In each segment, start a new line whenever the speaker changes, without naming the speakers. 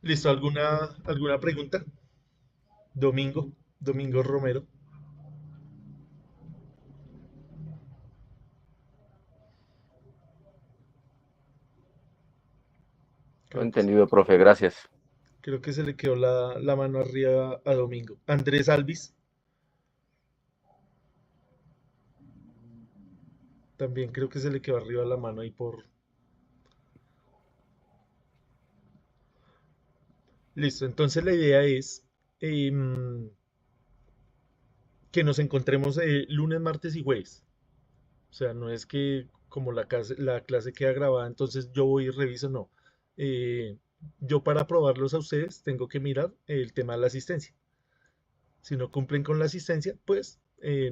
¿Listo? ¿Alguna pregunta? Domingo Romero.
Todo
Creo que,
entendido, profe, gracias.
creo que se le quedó la mano arriba a Domingo. Andrés Alvis, también creo que se le quedó arriba la mano ahí por... Listo, entonces la idea es que nos encontremos lunes, martes y jueves. O sea, no es que como la clase queda grabada, entonces yo voy y reviso, no. Eh, yo para aprobarlos a ustedes tengo que mirar el tema de la asistencia. Si no cumplen con la asistencia, pues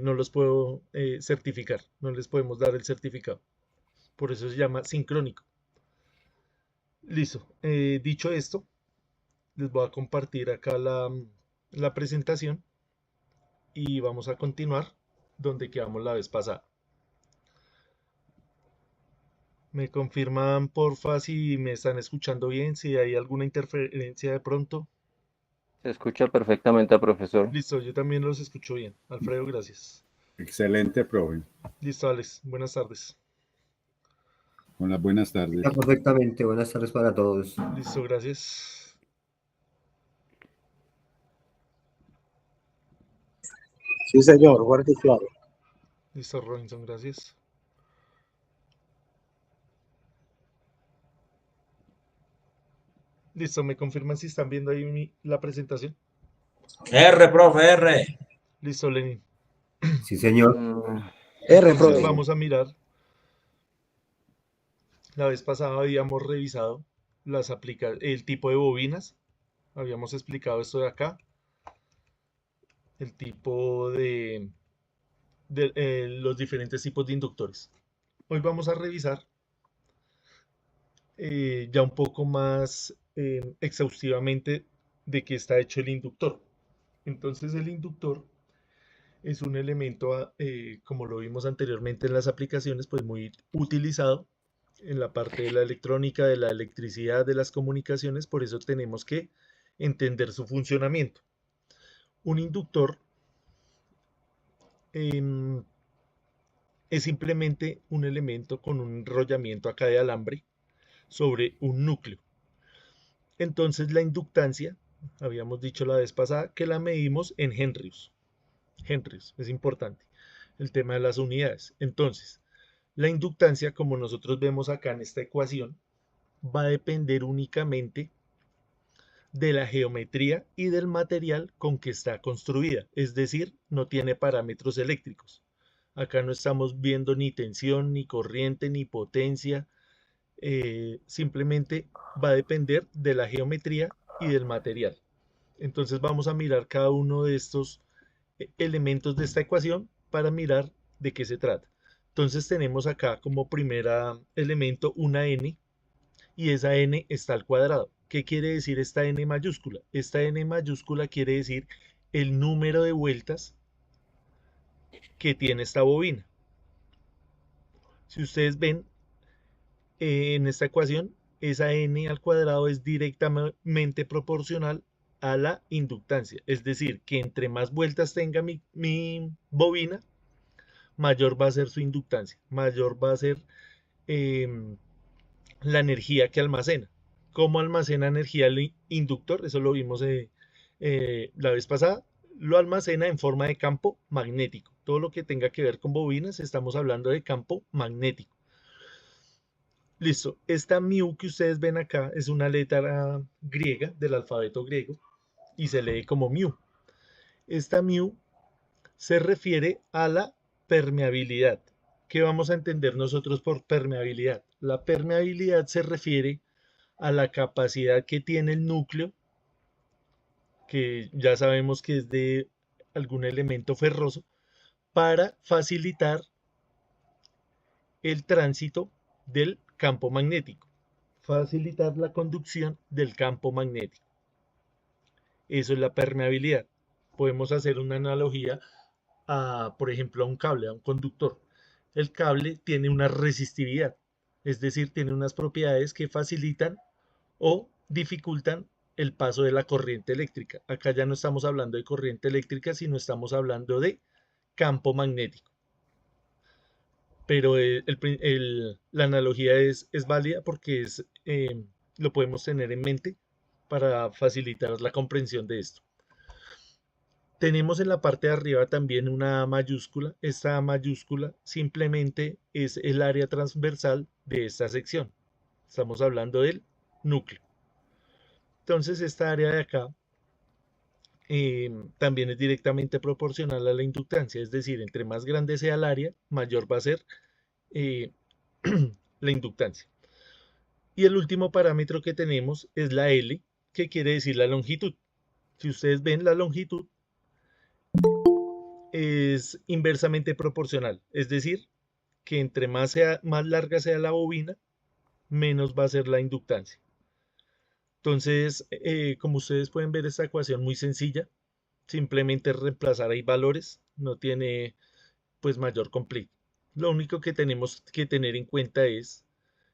no los puedo certificar, no les podemos dar el certificado. Por eso se llama sincrónico. Listo. Dicho esto, les voy a compartir acá la presentación y vamos a continuar donde quedamos la vez pasada. Me confirman, porfa, si me están escuchando bien, si hay alguna interferencia de pronto.
Se escucha perfectamente, profesor.
Listo, yo también los escucho bien. Alfredo, gracias.
Excelente, profe.
Listo, Alex, buenas tardes.
Hola, buenas tardes.
Está perfectamente. Buenas tardes para todos.
Listo, gracias.
Sí, señor, fuerte y claro.
Listo, Robinson, gracias. Listo, me confirman si están viendo ahí la presentación.
R, profe, R.
Listo, Lenin.
Sí, señor.
R,
Entonces
profe.
vamos a mirar. La vez pasada habíamos revisado el tipo de bobinas. Habíamos explicado esto de acá. El tipo de los diferentes tipos de inductores. Hoy vamos a revisar ya un poco más exhaustivamente de qué está hecho el inductor. Entonces el inductor es un elemento, como lo vimos anteriormente en las aplicaciones, pues muy utilizado en la parte de la electrónica, de la electricidad, de las comunicaciones, por eso tenemos que entender su funcionamiento. Un inductor em, es simplemente un elemento con un enrollamiento acá de alambre sobre un núcleo. Entonces la inductancia, habíamos dicho la vez pasada, que la medimos en henrios. Henrios, es importante. El tema de las unidades. Entonces, la inductancia, como nosotros vemos acá en esta ecuación, va a depender únicamente de la geometría y del material con que está construida, es decir, no tiene parámetros eléctricos. Acá no estamos viendo ni tensión, ni corriente, ni potencia, simplemente va a depender de la geometría y del material. Entonces vamos a mirar cada uno de estos elementos de esta ecuación para mirar de qué se trata. Entonces tenemos acá como primer elemento una n y esa n está al cuadrado. ¿Qué quiere decir esta n mayúscula? Esta n mayúscula quiere decir el número de vueltas que tiene esta bobina. Si ustedes ven en esta ecuación, esa n al cuadrado es directamente proporcional a la inductancia. Es decir, que entre más vueltas tenga mi bobina, mayor va a ser su inductancia, mayor va a ser eh, la energía que almacena. ¿Cómo almacena energía el inductor? Eso lo vimos la vez pasada. Lo almacena en forma de campo magnético. Todo lo que tenga que ver con bobinas, estamos hablando de campo magnético. Listo. Esta mu que ustedes ven acá es una letra griega del alfabeto griego y se lee como mu. Esta mu se refiere a la permeabilidad. ¿Qué vamos a entender nosotros por permeabilidad? La permeabilidad se refiere a la capacidad que tiene el núcleo, que ya sabemos que es de algún elemento ferroso, para facilitar el tránsito del campo magnético, facilitar la conducción del campo magnético. Eso es la permeabilidad. Podemos hacer una analogía por ejemplo, a un cable, a un conductor. El cable tiene una resistividad, es decir, tiene unas propiedades que facilitan o dificultan el paso de la corriente eléctrica. Acá ya no estamos hablando de corriente eléctrica, sino estamos hablando de campo magnético. Pero la analogía es válida porque lo podemos tener en mente para facilitar la comprensión de esto. Tenemos en la parte de arriba también una A mayúscula. Esta A mayúscula simplemente es el área transversal de esta sección. Estamos hablando del núcleo. Entonces esta área de acá también es directamente proporcional a la inductancia. Es decir, entre más grande sea el área, mayor va a ser la inductancia. Y el último parámetro que tenemos es la L, que quiere decir la longitud. Si ustedes ven, la longitud es inversamente proporcional, es decir, que entre más larga sea la bobina, menos va a ser la inductancia. Entonces, como ustedes pueden ver, esta ecuación muy sencilla, simplemente reemplazar ahí valores, no tiene pues mayor complique. Lo único que tenemos que tener en cuenta es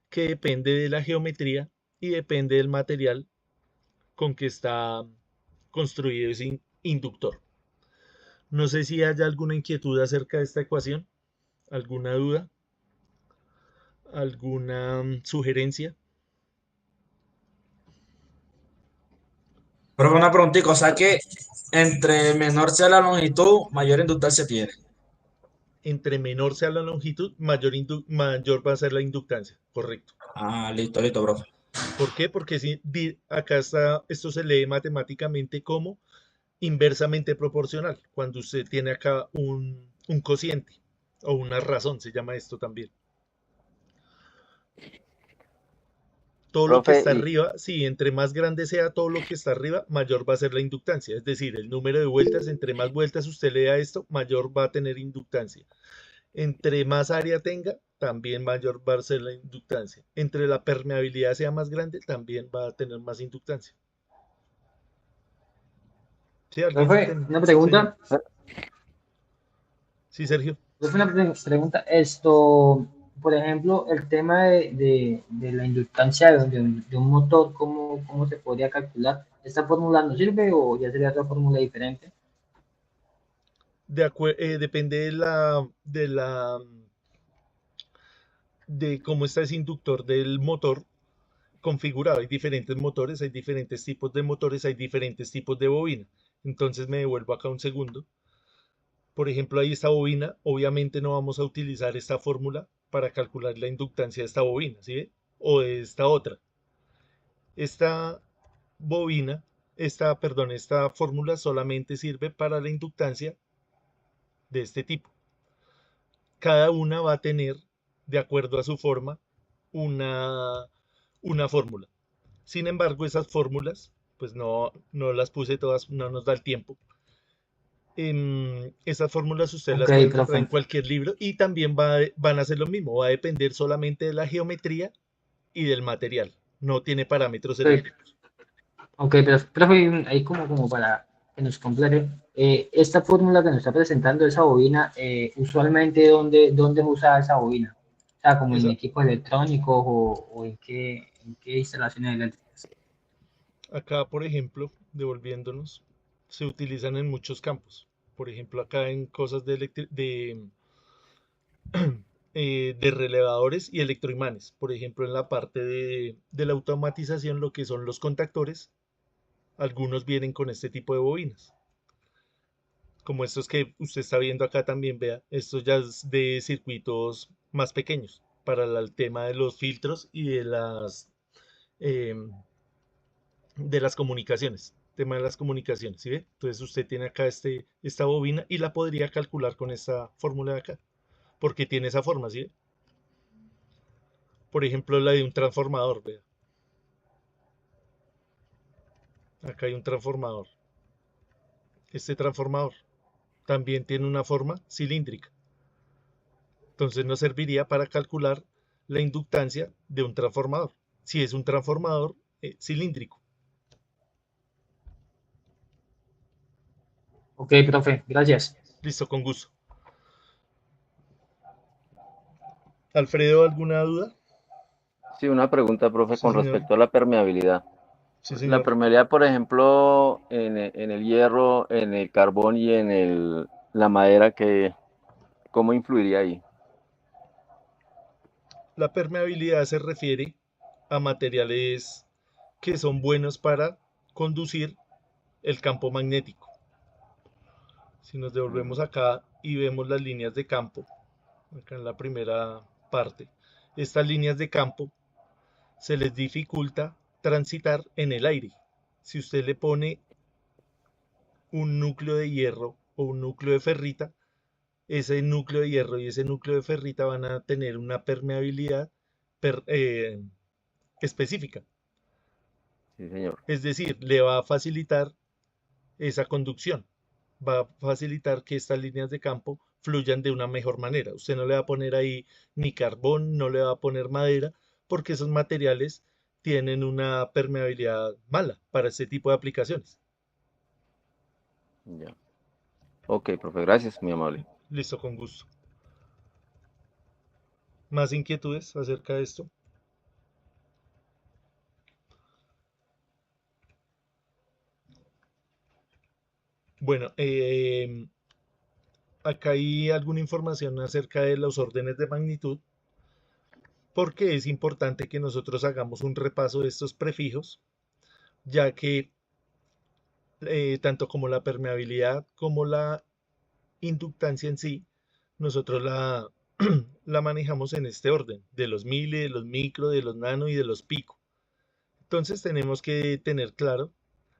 que depende de la geometría y depende del material con que está construido ese inductor. No sé si haya alguna inquietud acerca de esta ecuación, alguna duda, alguna sugerencia.
Profe, una preguntita, o sea que entre menor sea la longitud, mayor inductancia tiene.
Entre menor sea la longitud, mayor va a ser la inductancia, correcto.
Ah, listo, listo, profe.
¿Por qué? Porque si, acá está, esto se lee matemáticamente como inversamente proporcional, cuando usted tiene acá un cociente o una razón, se llama esto también. Todo lo que
Profe,
está arriba, sí, entre más grande sea todo lo que está arriba, mayor va a ser la inductancia. Es decir, el número de vueltas, entre más vueltas usted le da esto, mayor va a tener inductancia. Entre más área tenga, también mayor va a ser la inductancia. Entre la permeabilidad sea más grande, también va a tener más inductancia. ¿Sí? ¿Alguien
Profe, una pregunta.
Sí, Sergio.
Profe, una pregunta. Esto, por ejemplo, el tema de la inductancia de un motor, ¿cómo se podría calcular? ¿Esta fórmula no sirve o ya sería otra fórmula diferente?
Depende de cómo está ese inductor del motor configurado. Hay diferentes motores, hay diferentes tipos de motores, hay diferentes tipos de bobina. Entonces me devuelvo acá un segundo. Por ejemplo, ahí esta bobina, obviamente no vamos a utilizar esta fórmula para calcular la inductancia de esta bobina, ¿sí? O de esta otra. Esta bobina, esta fórmula solamente sirve para la inductancia de este tipo. Cada una va a tener, de acuerdo a su forma, una fórmula. Sin embargo, esas fórmulas, pues no las puse todas, no nos da el tiempo. Esas fórmulas usted las
Ok,
puede encontrar en
profe.
cualquier libro y también van a ser lo mismo, va a depender solamente de la geometría y del material. No tiene parámetros
Ok,
eléctricos.
ok, pero profe, ahí como para que nos complete, esta fórmula que nos está presentando esa bobina, usualmente, ¿dónde se usa esa bobina? O sea, como en
Esa,
equipos electrónicos o en qué instalaciones eléctricas.
acá, por ejemplo, devolviéndonos, se utilizan en muchos campos. Por ejemplo, acá en cosas de relevadores y electroimanes. Por ejemplo, en la parte de la automatización, lo que son los contactores, algunos vienen con este tipo de bobinas. Como estos que usted está viendo acá también, vea, estos ya es de circuitos más pequeños para el tema de los filtros y em, de las comunicaciones. Tema de las comunicaciones, ¿sí ve? Entonces usted tiene acá esta bobina y la podría calcular con esta fórmula de acá, porque tiene esa forma, ¿sí ve? Por ejemplo, la de un transformador, vea. Acá hay un transformador. Este transformador también tiene una forma cilíndrica. Entonces nos serviría para calcular la inductancia de un transformador, si es un transformador cilíndrico.
Ok, profe, gracias.
Listo, con gusto. Alfredo, ¿alguna duda?
Sí, una pregunta, profe,
Sí,
con
señor.
respecto a la permeabilidad.
Sí,
La
señor.
permeabilidad, por ejemplo, en el hierro, en el carbón y en la madera, ¿cómo influiría ahí?
La permeabilidad se refiere a materiales que son buenos para conducir el campo magnético. Si nos devolvemos acá y vemos las líneas de campo, acá en la primera parte, estas líneas de campo se les dificulta transitar en el aire. Si usted le pone un núcleo de hierro o un núcleo de ferrita, ese núcleo de hierro y ese núcleo de ferrita van a tener una permeabilidad específica.
Sí, señor.
Es decir, le va a facilitar esa conducción, va a facilitar que estas líneas de campo fluyan de una mejor manera. Usted no le va a poner ahí ni carbón, no le va a poner madera, porque esos materiales tienen una permeabilidad mala para este tipo de aplicaciones.
Ya. Ok, profe, gracias, muy amable.
Listo, con gusto. ¿Más inquietudes acerca de esto? Bueno, acá hay alguna información acerca de los órdenes de magnitud, porque es importante que nosotros hagamos un repaso de estos prefijos, ya que tanto como la permeabilidad como la inductancia en sí, nosotros la manejamos en este orden, de los mili, de los micro, de los nano y de los pico. Entonces tenemos que tener claro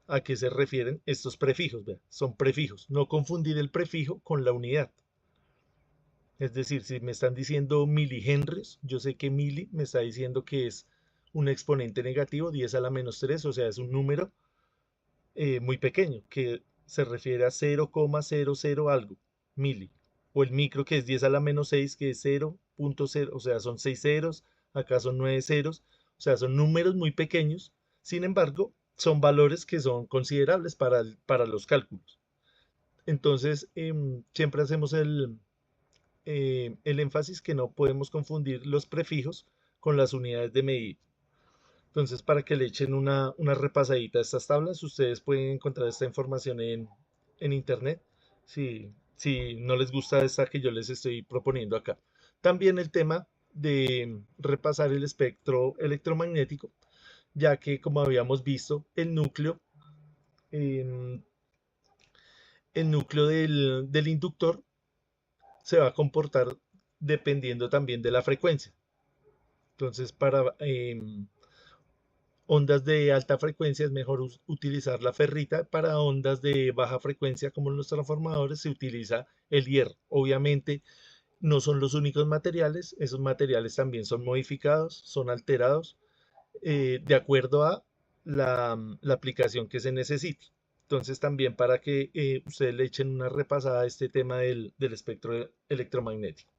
a qué se refieren estos prefijos. ¿Vea? Son prefijos, no confundir el prefijo con la unidad. Es decir, si me están diciendo milihenries, yo sé que mili me está diciendo que es un exponente negativo, 10 a la menos 3, o sea, es un número muy pequeño, que se refiere a 0,00 algo, mili. O el micro, que es 10 a la menos 6, que es 0,0, o sea, son 6 ceros, acá son 9 ceros, o sea, son números muy pequeños, sin embargo, son valores que son considerables para los cálculos. Entonces, siempre hacemos el énfasis que no podemos confundir los prefijos con las unidades de medida. Entonces, para que le echen una repasadita a estas tablas, ustedes pueden encontrar esta información en internet, si no les gusta esta que yo les estoy proponiendo acá. También el tema de repasar el espectro electromagnético, ya que como habíamos visto, em, el núcleo del inductor se va a comportar dependiendo también de la frecuencia. Entonces, para ondas de alta frecuencia es mejor utilizar la ferrita. Para ondas de baja frecuencia, como en los transformadores, se utiliza el hierro. Obviamente, no son los únicos materiales. Esos materiales también son modificados, son alterados de acuerdo a la aplicación que se necesite. Entonces, también para que ustedes le echen una repasada a este tema del espectro electromagnético.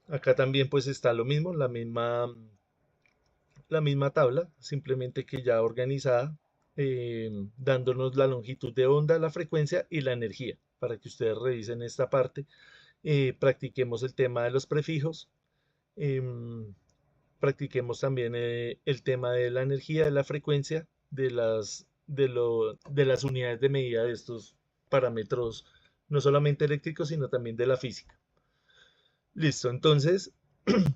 Acá también pues está lo mismo, la misma tabla, simplemente que ya organizada, dándonos la longitud de onda, la frecuencia y la energía, para que ustedes revisen esta parte. Practiquemos el tema de los prefijos, practiquemos también el tema de la energía, de la frecuencia, de las unidades de medida de estos parámetros, no solamente eléctricos, sino también de la física. Listo, entonces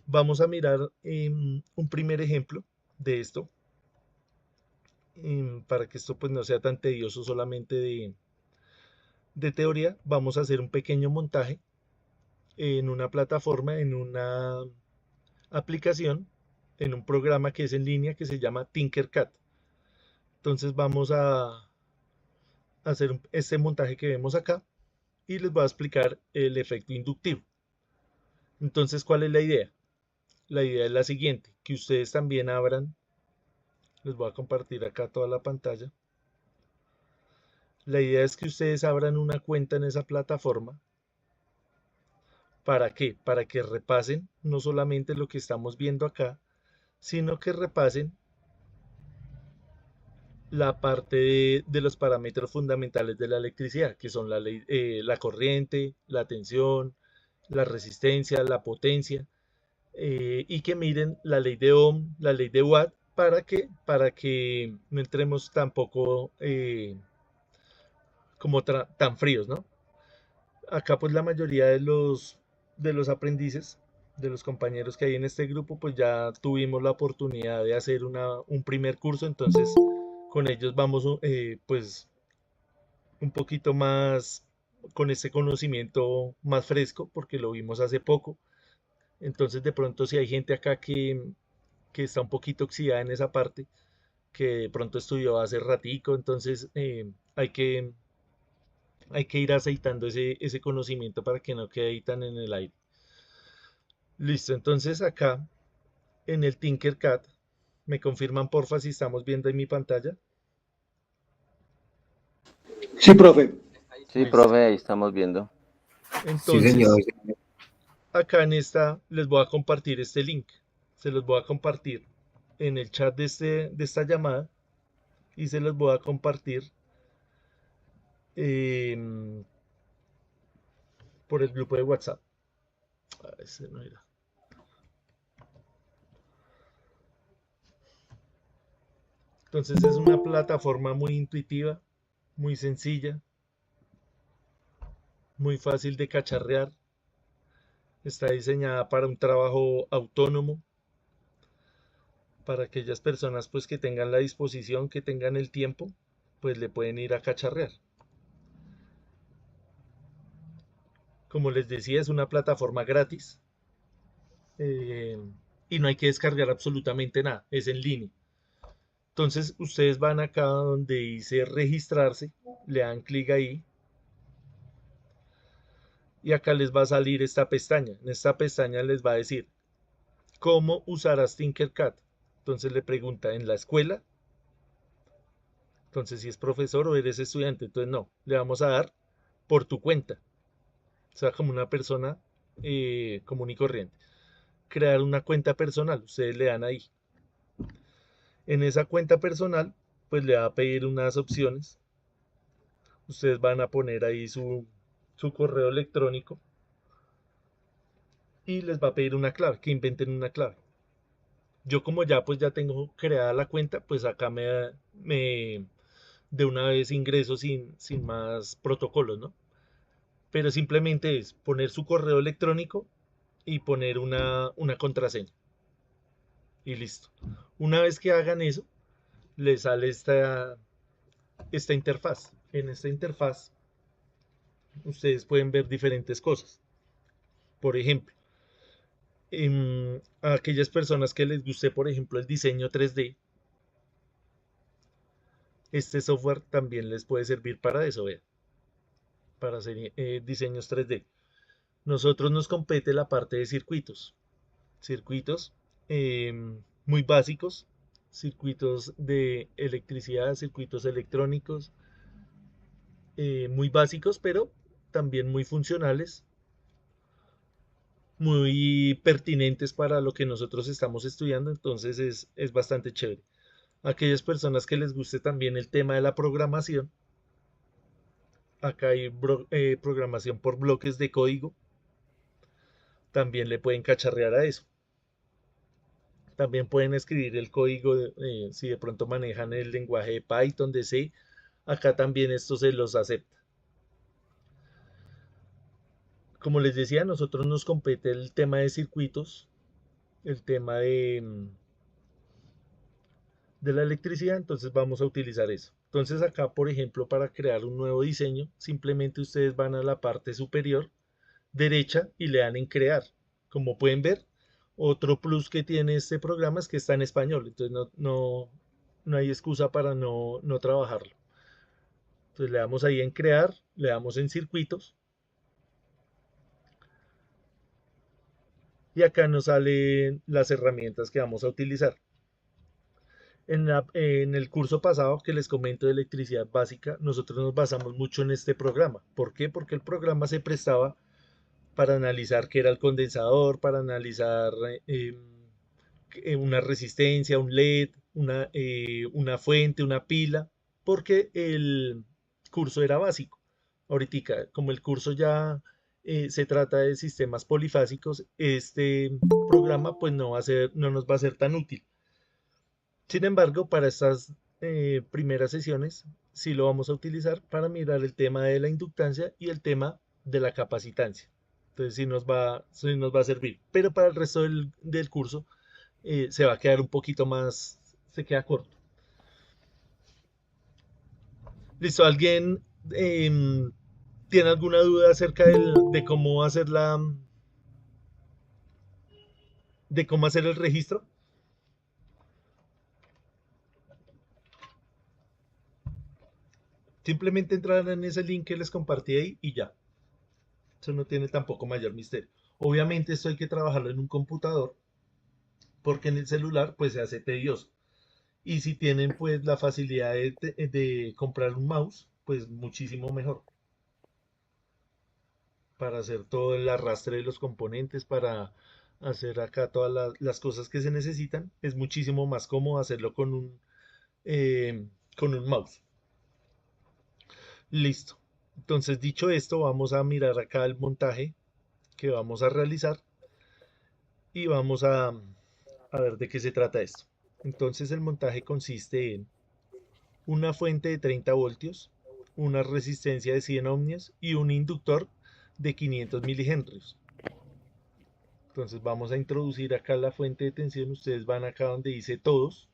vamos a mirar un primer ejemplo de esto, para que esto pues no sea tan tedioso solamente de teoría. Vamos a hacer un pequeño montaje en una plataforma, en una aplicación, en un programa que es en línea que se llama Tinkercad. Entonces vamos a hacer este montaje que vemos acá y les voy a explicar el efecto inductivo. Entonces, ¿cuál es la idea? La idea es la siguiente, que ustedes también abran, les voy a compartir acá toda la pantalla. La idea es que ustedes abran una cuenta en esa plataforma. ¿Para qué? Para que repasen no solamente lo que estamos viendo acá, sino que repasen la parte de los parámetros fundamentales de la electricidad, que son la corriente, la tensión, la resistencia, la potencia. y que miren la ley de Ohm, la ley de Watt, para que no entremos tampoco como tan fríos, ¿no? Acá pues la mayoría de los aprendices, de los compañeros que hay en este grupo, pues ya tuvimos la oportunidad de hacer un primer curso, entonces con ellos vamos pues un poquito más con ese conocimiento más fresco, porque lo vimos hace poco. Entonces de pronto si hay gente acá que está un poquito oxidada en esa parte, que de pronto estudió hace ratico, entonces hay que ir aceitando ese conocimiento para que no quede ahí tan en el aire. Listo, entonces acá en el Tinkercad, me confirman porfa si estamos viendo en mi pantalla.
Sí, profe.
Sí,
Listo.
profe, ahí estamos viendo.
Sí,
Entonces,
señor.
acá en esta les voy a compartir este link. Se los voy a compartir en el chat de esta llamada y se los voy a compartir por el grupo de WhatsApp. Ese no era. Entonces es una plataforma muy intuitiva, muy sencilla, muy fácil de cacharrear. Está diseñada para un trabajo autónomo, para aquellas personas pues que tengan la disposición, que tengan el tiempo, pues le pueden ir a cacharrear. Como les decía, es una plataforma gratis y no hay que descargar absolutamente nada, es en línea. Entonces ustedes van acá donde dice registrarse, le dan clic ahí y acá les va a salir esta pestaña. En esta pestaña les va a decir cómo usarás Tinkercad. Entonces le pregunta, ¿en la escuela? Entonces si es profesor o eres estudiante, entonces no, le vamos a dar por tu cuenta. O sea, como una persona común y corriente. Crear una cuenta personal, ustedes le dan ahí. En esa cuenta personal, pues le va a pedir unas opciones. Ustedes van a poner ahí su correo electrónico y les va a pedir una clave, que inventen una clave. Yo como ya pues ya tengo creada la cuenta, pues acá me de una vez ingreso sin más protocolos, ¿no? Pero simplemente es poner su correo electrónico y poner una contraseña. Y listo. Una vez que hagan eso, les sale esta interfaz. En esta interfaz, ustedes pueden ver diferentes cosas. Por ejemplo, a aquellas personas que les guste, por ejemplo, el diseño 3D, este software también les puede servir para eso, vean, para hacer diseños 3D. Nosotros nos compete la parte de circuitos. Circuitos muy básicos, circuitos de electricidad, circuitos electrónicos, muy básicos, pero también muy funcionales, muy pertinentes para lo que nosotros estamos estudiando, entonces es bastante chévere. Aquellas personas que les guste también el tema de la programación, acá hay programación por bloques de código, también le pueden cacharrear a eso. También pueden escribir el código, si de pronto manejan el lenguaje de Python, de C, acá también esto se los acepta. Como les decía, a nosotros nos compete el tema de circuitos, el tema de la electricidad, entonces vamos a utilizar eso. Entonces acá, por ejemplo, para crear un nuevo diseño, simplemente ustedes van a la parte superior derecha y le dan en crear. Como pueden ver, otro plus que tiene este programa es que está en español, entonces no hay excusa para no trabajarlo. Entonces le damos ahí en crear, le damos en circuitos y acá nos salen las herramientas que vamos a utilizar. En el curso pasado que les comento de electricidad básica, nosotros nos basamos mucho en este programa. ¿Por qué? Porque el programa se prestaba para analizar qué era el condensador, para analizar una resistencia, un LED, una fuente, una pila, porque el curso era básico. Ahorita, como el curso ya se trata de sistemas polifásicos, este programa pues no nos va a ser tan útil. Sin embargo, para estas primeras sesiones sí lo vamos a utilizar para mirar el tema de la inductancia y el tema de la capacitancia. Entonces sí nos va a servir. Pero para el resto del curso se va a quedar un poquito más, se queda corto. ¿Listo? ¿Alguien tiene alguna duda acerca de cómo hacer de cómo hacer el registro? Simplemente entrar en ese link que les compartí ahí y ya. Eso no tiene tampoco mayor misterio. Obviamente esto hay que trabajarlo en un computador porque en el celular pues se hace tedioso. Y si tienen pues la facilidad de comprar un mouse, pues muchísimo mejor. Para hacer todo el arrastre de los componentes, para hacer acá todas las cosas que se necesitan, es muchísimo más cómodo hacerlo con un mouse. Listo. Entonces, dicho esto, vamos a mirar acá el montaje que vamos a realizar y vamos a ver de qué se trata esto. Entonces, el montaje consiste en una fuente de 30 voltios, una resistencia de 100 ohmios y un inductor de 500 milihenrios. Entonces, vamos a introducir acá la fuente de tensión. Ustedes van acá donde dice todos.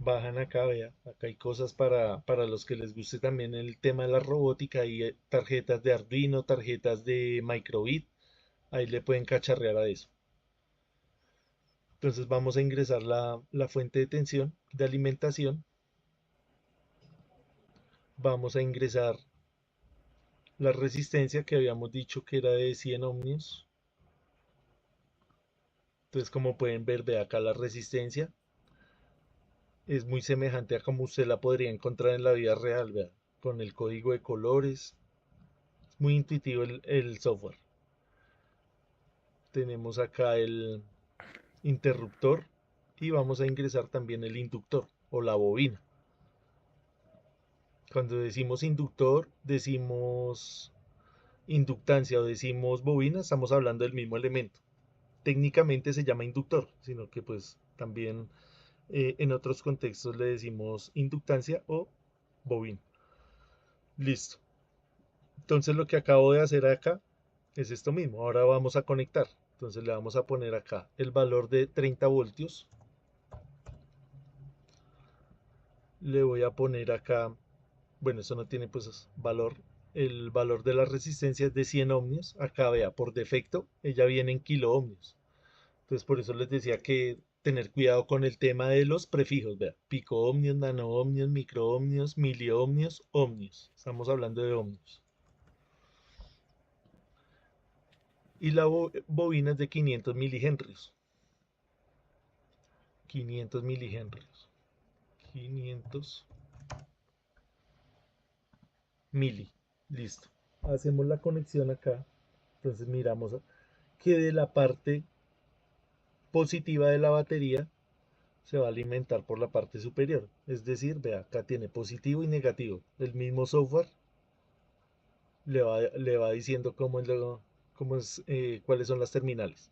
Bajan acá, vea, acá hay cosas para los que les guste también el tema de la robótica. Hay tarjetas de Arduino, tarjetas de Microbit, ahí le pueden cacharrear a eso. Entonces vamos a ingresar la fuente de tensión de alimentación, vamos a ingresar la resistencia que habíamos dicho que era de 100 ohmios. Entonces como pueden ver, ve acá la resistencia. Es muy semejante a como usted la podría encontrar en la vida real, ¿verdad? Con el código de colores. Es muy intuitivo el software. Tenemos acá el interruptor y vamos a ingresar también el inductor o la bobina. Cuando decimos inductor, decimos inductancia o decimos bobina, estamos hablando del mismo elemento. Técnicamente se llama inductor, sino que pues también en otros contextos le decimos inductancia o bobina. Listo. Entonces lo que acabo de hacer acá es esto mismo. Ahora vamos a conectar. Entonces le vamos a poner acá el valor de 30 voltios. Le voy a poner acá, bueno, eso no tiene pues valor. El valor de la resistencia es de 100 ohmios. Acá vea, por defecto ella viene en kilo ohmios. Entonces por eso les decía que tener cuidado con el tema de los prefijos, vea, pico ohmios, nano ohmios, micro ohmios, miliohmios, ohmios. Estamos hablando de ohmios. Y la bobina es de 500 milihenrios. 500 milihenrios. 500 mili. Listo. Hacemos la conexión acá. Entonces miramos que de la parte positiva de la batería se va a alimentar por la parte superior. Es decir, vea, acá tiene positivo y negativo. El mismo software le va diciendo cuáles son las terminales.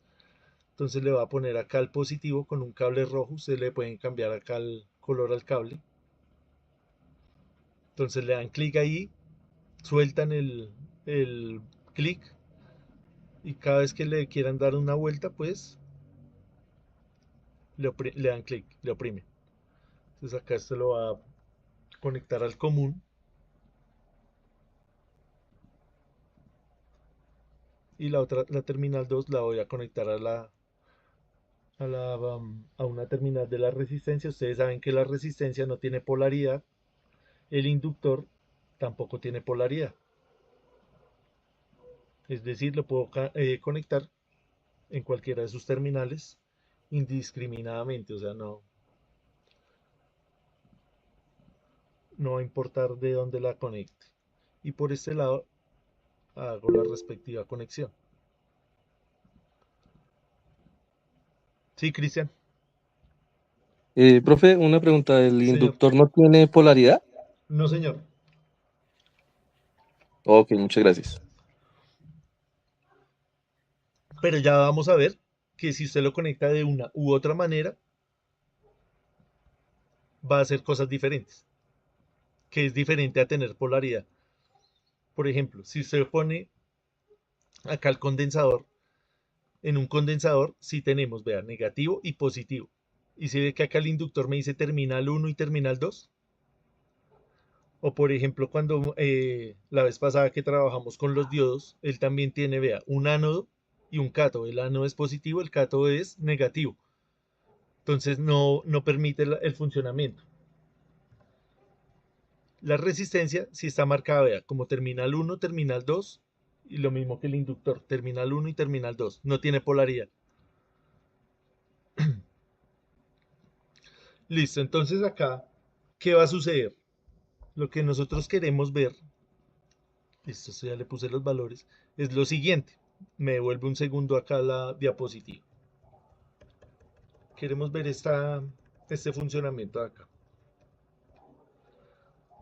Entonces le va a poner acá el positivo con un cable rojo. Ustedes le pueden cambiar acá el color al cable. Entonces le dan clic ahí, sueltan el clic y cada vez que le quieran dar una vuelta, pues le dan clic, le oprimen. Entonces acá esto lo va a conectar al común. Y la terminal 2 la voy a conectar a una terminal de la resistencia. Ustedes saben que la resistencia no tiene polaridad. El inductor tampoco tiene polaridad. Es decir, lo puedo conectar en cualquiera de sus terminales indiscriminadamente. O sea, no va a importar de dónde la conecte. Y por este lado hago la respectiva conexión. Sí, Cristian.
Profe, una pregunta, ¿el
Señor.
inductor no tiene polaridad?
No, señor.
Ok, muchas gracias.
Pero ya vamos a ver que si usted lo conecta de una u otra manera, va a hacer cosas diferentes, que es diferente a tener polaridad. Por ejemplo, si usted pone acá el condensador, en un condensador sí tenemos, vea, negativo y positivo. Y si ve que acá el inductor me dice terminal 1 y terminal 2. O por ejemplo, cuando la vez pasada que trabajamos con los diodos, él también tiene, vea, un ánodo y un cátodo. El ánodo es positivo, el cátodo es negativo. Entonces no permite el funcionamiento. La resistencia sí está marcada, vea, como terminal 1, terminal 2, y lo mismo que el inductor, terminal 1 y terminal 2. No tiene polaridad. Listo, entonces acá, ¿qué va a suceder? Lo que nosotros queremos ver, esto ya le puse los valores, es lo siguiente. Me devuelve un segundo acá la diapositiva. Queremos ver este funcionamiento de acá.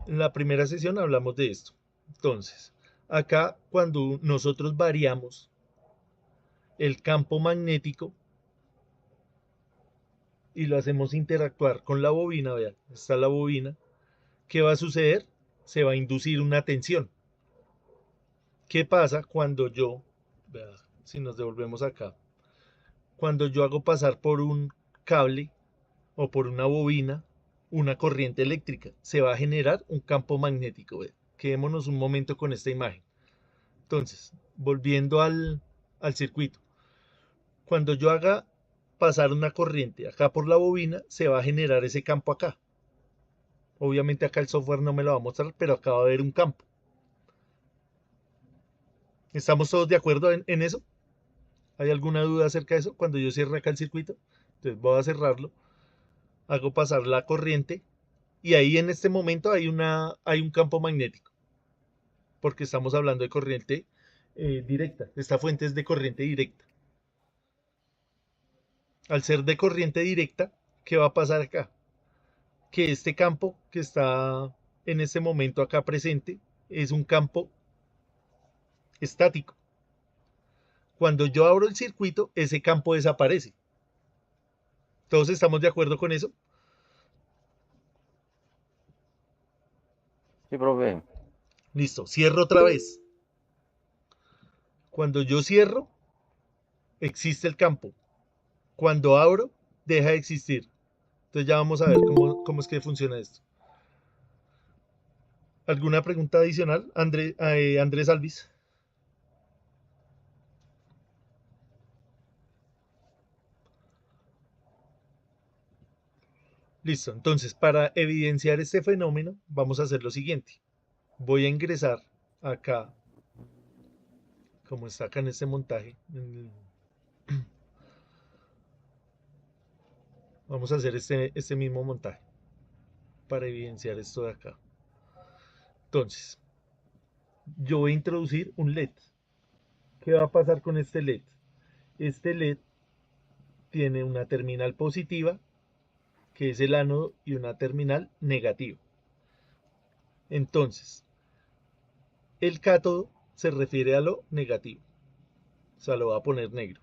En la primera sesión hablamos de esto. Entonces, acá cuando nosotros variamos el campo magnético y lo hacemos interactuar con la bobina, vean, está la bobina, ¿qué va a suceder? Se va a inducir una tensión. ¿Qué pasa cuando yo, vean, si nos devolvemos acá, cuando yo hago pasar por un cable o por una bobina una corriente eléctrica? Se va a generar un campo magnético. Vean. Quedémonos un momento con esta imagen. Entonces, volviendo al circuito, cuando yo haga pasar una corriente acá por la bobina, se va a generar ese campo acá. Obviamente acá el software no me lo va a mostrar, pero acá va a haber un campo. ¿Estamos todos de acuerdo en eso? ¿Hay alguna duda acerca de eso? Cuando yo cierre acá el circuito, entonces voy a cerrarlo, hago pasar la corriente y ahí en este momento hay un campo magnético, porque estamos hablando de corriente directa. Esta fuente es de corriente directa. Al ser de corriente directa, ¿qué va a pasar acá? Que este campo que está en este momento acá presente es un campo estático. Cuando yo abro el circuito, ese campo desaparece. ¿Todos estamos de acuerdo con eso?
Sí, profe.
Listo, cierro otra vez. Cuando yo cierro, existe el campo. Cuando abro, deja de existir. Entonces ya vamos a ver cómo es que funciona esto. ¿Alguna pregunta adicional, Andrés Alvis? Listo, entonces para evidenciar este fenómeno vamos a hacer lo siguiente. Voy a ingresar acá, como está acá en este montaje. Vamos a hacer este mismo montaje para evidenciar esto de acá. Entonces, yo voy a introducir un LED. ¿Qué va a pasar con este LED? Este LED tiene una terminal positiva, que es el ánodo, y una terminal negativa. Entonces, el cátodo se refiere a lo negativo. O sea, lo voy a poner negro.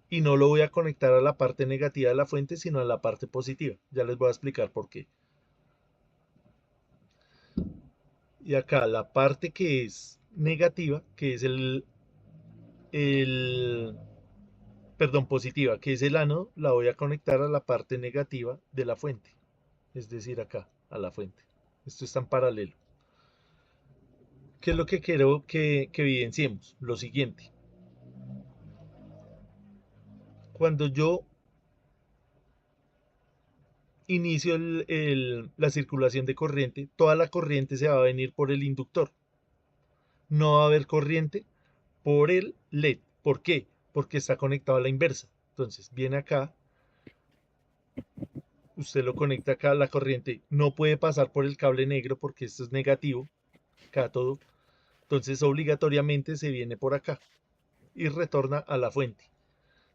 Y no lo voy a conectar a la parte negativa de la fuente, sino a la parte positiva. Ya les voy a explicar por qué. Y acá la parte que es negativa, que es positiva, que es el ánodo, la voy a conectar a la parte negativa de la fuente. Es decir, acá, a la fuente. Esto está en paralelo. ¿Qué es lo que quiero que evidenciemos? Lo siguiente. Cuando yo inicio la circulación de corriente, toda la corriente se va a venir por el inductor. No va a haber corriente por el LED. ¿Por qué? Porque está conectado a la inversa. Entonces viene acá, usted lo conecta acá, la corriente no puede pasar por el cable negro porque esto es negativo, cátodo. Entonces obligatoriamente se viene por acá y retorna a la fuente.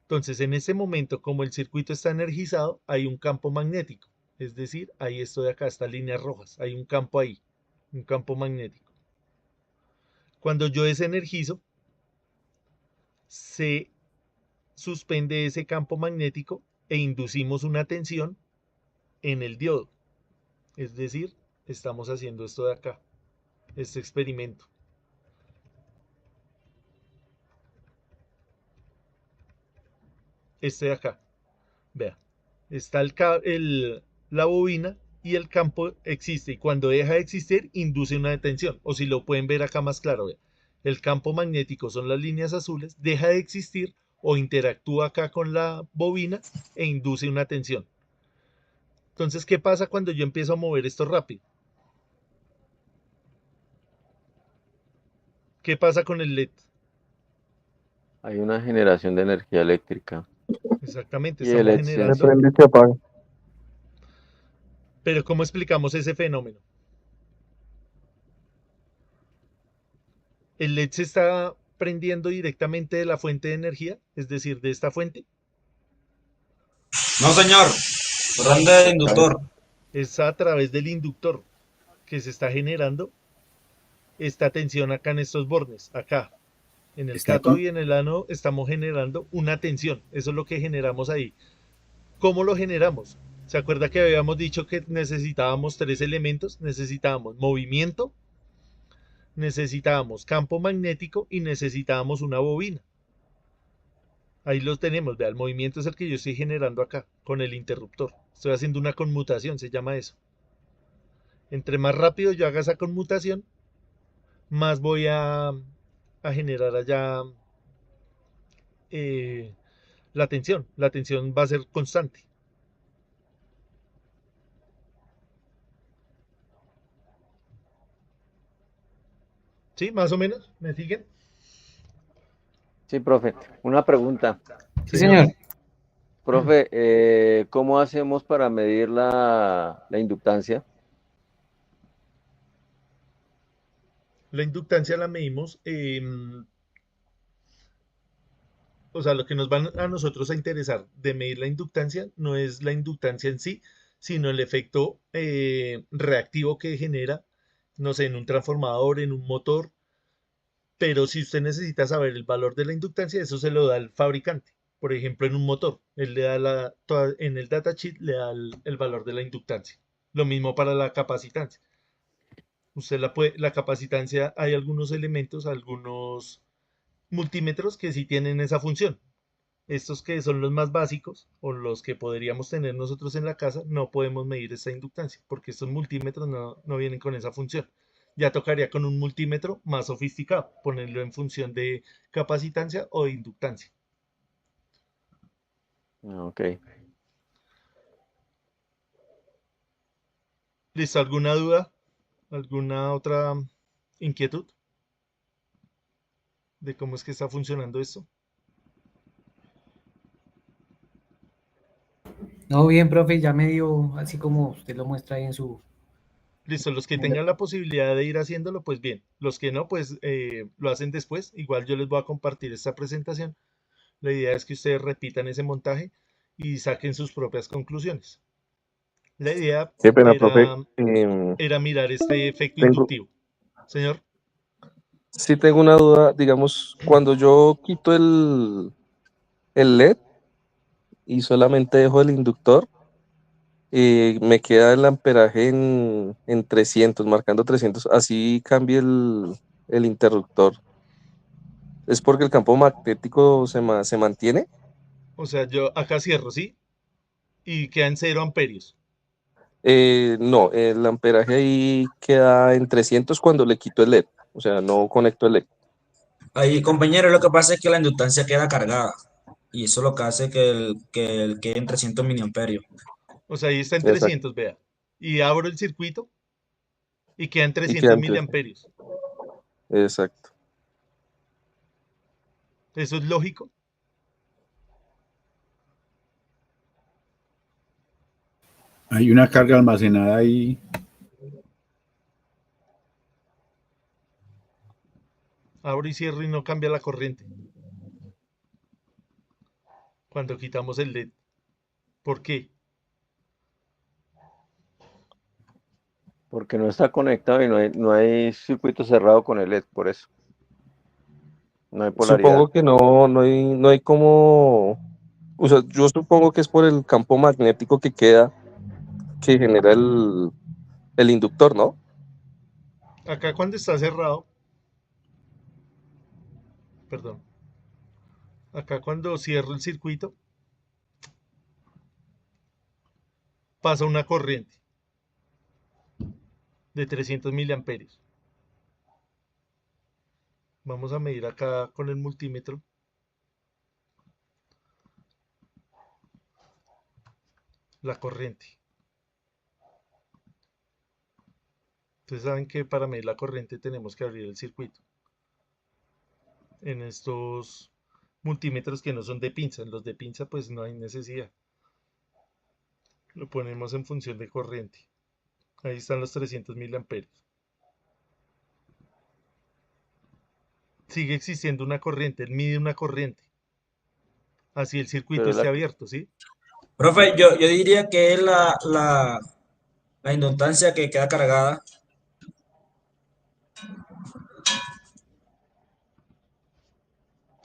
Entonces en ese momento, como el circuito está energizado, hay un campo magnético. Es decir, hay esto de acá, estas líneas rojas, hay un campo ahí, un campo magnético. Cuando yo desenergizo, se suspende ese campo magnético e inducimos una tensión en el diodo. Es decir, estamos haciendo esto de acá, este experimento. Este de acá, vea, está la bobina y el campo existe, y cuando deja de existir induce una detención, o si lo pueden ver acá más claro, vea, el campo magnético son las líneas azules, deja de existir o interactúa acá con la bobina e induce una tensión. Entonces, ¿qué pasa cuando yo empiezo a mover esto rápido? ¿Qué pasa con el LED?
Hay una generación de energía eléctrica
Exactamente,
y el
estamos
LED se
generando.
enciende.
Prende y se apaga.
Pero ¿cómo explicamos ese fenómeno? El LED se está prendiendo directamente de la fuente de energía, es decir, de esta fuente.
No, señor. Prende el inductor.
Es a través del inductor que se está generando esta tensión acá en estos bornes, acá. En el
Está
cátodo
con-
y en el ánodo estamos generando una tensión. Eso es lo que generamos ahí. ¿Cómo lo generamos? ¿Se acuerda que habíamos dicho que necesitábamos 3 elementos? Necesitábamos movimiento, necesitábamos campo magnético y necesitábamos una bobina. Ahí los tenemos, vea, el movimiento es el que yo estoy generando acá con el interruptor. Estoy haciendo una conmutación, se llama eso. Entre más rápido yo haga esa conmutación, más voy a generar allá la tensión. La tensión va a ser constante. ¿Sí? Más o menos. ¿Me siguen?
Sí, profe. Una pregunta.
Sí, señor.
Profe, ¿cómo hacemos para medir la inductancia?
La inductancia la medimos, o sea, lo que nos va a nosotros a interesar de medir la inductancia no es la inductancia en sí, sino el efecto reactivo que genera, no sé, en un transformador, en un motor. Pero si usted necesita saber el valor de la inductancia, eso se lo da el fabricante. Por ejemplo, en un motor, él le da en el datasheet le da el valor de la inductancia. Lo mismo para la capacitancia. Usted la capacitancia, hay algunos elementos, algunos multímetros que sí tienen esa función. Estos que son los más básicos o los que podríamos tener nosotros en la casa, no podemos medir esa inductancia porque estos multímetros no vienen con esa función. Ya tocaría con un multímetro más sofisticado, ponerlo en función de capacitancia o de inductancia.
Ok.
¿Listo? ¿Alguna duda? ¿Alguna otra inquietud de cómo es que está funcionando esto?
No, bien, profe, ya me dio así como usted lo muestra ahí en su...
Listo, los que tengan la posibilidad de ir haciéndolo, pues bien. Los que no, pues lo hacen después. Igual yo les voy a compartir esta presentación. La idea es que ustedes repitan ese montaje y saquen sus propias conclusiones. La idea
Qué pena, profe.
era mirar este efecto
Tengo,
inductivo. Señor,
sí tengo una duda, digamos, cuando yo quito el LED y solamente dejo el inductor, me queda el amperaje en 300, marcando 300, así cambia el interruptor. ¿Es porque el campo magnético se mantiene?
o sea, yo acá cierro, ¿sí? Y quedan 0 amperios.
No, el amperaje ahí queda en 300 cuando le quito el LED, o sea, no conecto el LED.
Ahí, compañero, lo que pasa es que la inductancia queda cargada. Y eso es lo que hace que quede en 300 miliamperios.
O sea, ahí está en
Exacto,
300, vea. Y abro el circuito y quedan
y
300
quedan 300.
miliamperios.
Exacto.
¿Eso es lógico?
Hay una carga almacenada ahí.
Abro y cierro y no cambia la corriente. Cuando quitamos el LED. ¿Por qué?
Porque no está conectado y no hay circuito cerrado con el LED, por eso. No hay polaridad.
Supongo que no hay como, o sea, yo supongo que es por el campo magnético que queda, que genera el inductor, ¿no?
Acá cuando está cerrado, perdón, acá cuando cierro el circuito, pasa una corriente de 300 miliamperios. Vamos a medir acá con el multímetro. La corriente. Ustedes saben que para medir la corriente tenemos que abrir el circuito. En estos multímetros que no son de pinza, en los de pinza pues no hay necesidad. Lo ponemos en función de corriente. Ahí están los 300 miliamperios. Sigue existiendo una corriente, él mide una corriente. Así el circuito
Pero
esté
la,
abierto, ¿sí?
Profe, yo diría que es la inductancia que queda cargada.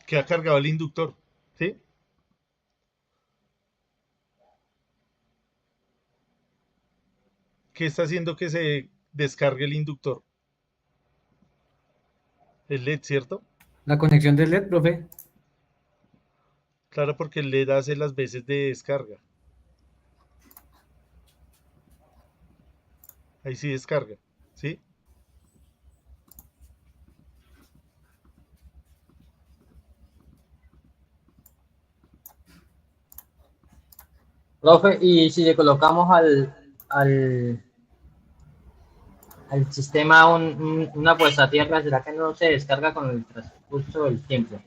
Que ha cargado el inductor, ¿sí? ¿Qué está haciendo que se descargue el inductor? El LED, ¿cierto?
La conexión del LED, profe.
Claro, porque el LED hace las veces de descarga. Ahí sí descarga, ¿sí?
Profe, y si le colocamos al sistema una puesta a tierra, ¿será que no se descarga con el transcurso del tiempo?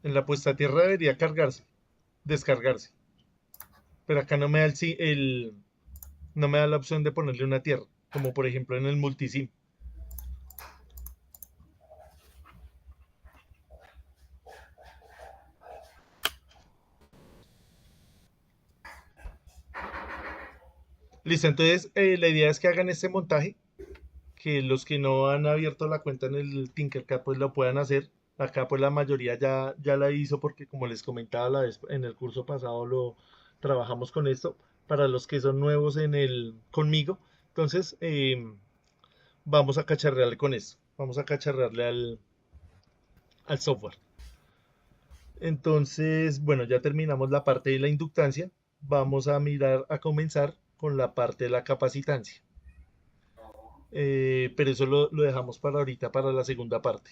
En la puesta a tierra debería cargarse, descargarse. Pero acá no me da no me da la opción de ponerle una tierra, como por ejemplo en el multisim. Listo, entonces la idea es que hagan este montaje, que los que no han abierto la cuenta en el Tinkercad pues lo puedan hacer. Acá pues la mayoría ya la hizo porque como les comentaba en el curso pasado lo trabajamos con esto. Para los que son nuevos conmigo, entonces vamos a cacharrearle con esto. Vamos a cacharrearle al software. Entonces, bueno, ya terminamos la parte de la inductancia. Vamos a comenzar con la parte de la capacitancia. Pero eso lo dejamos para ahorita, para la segunda parte.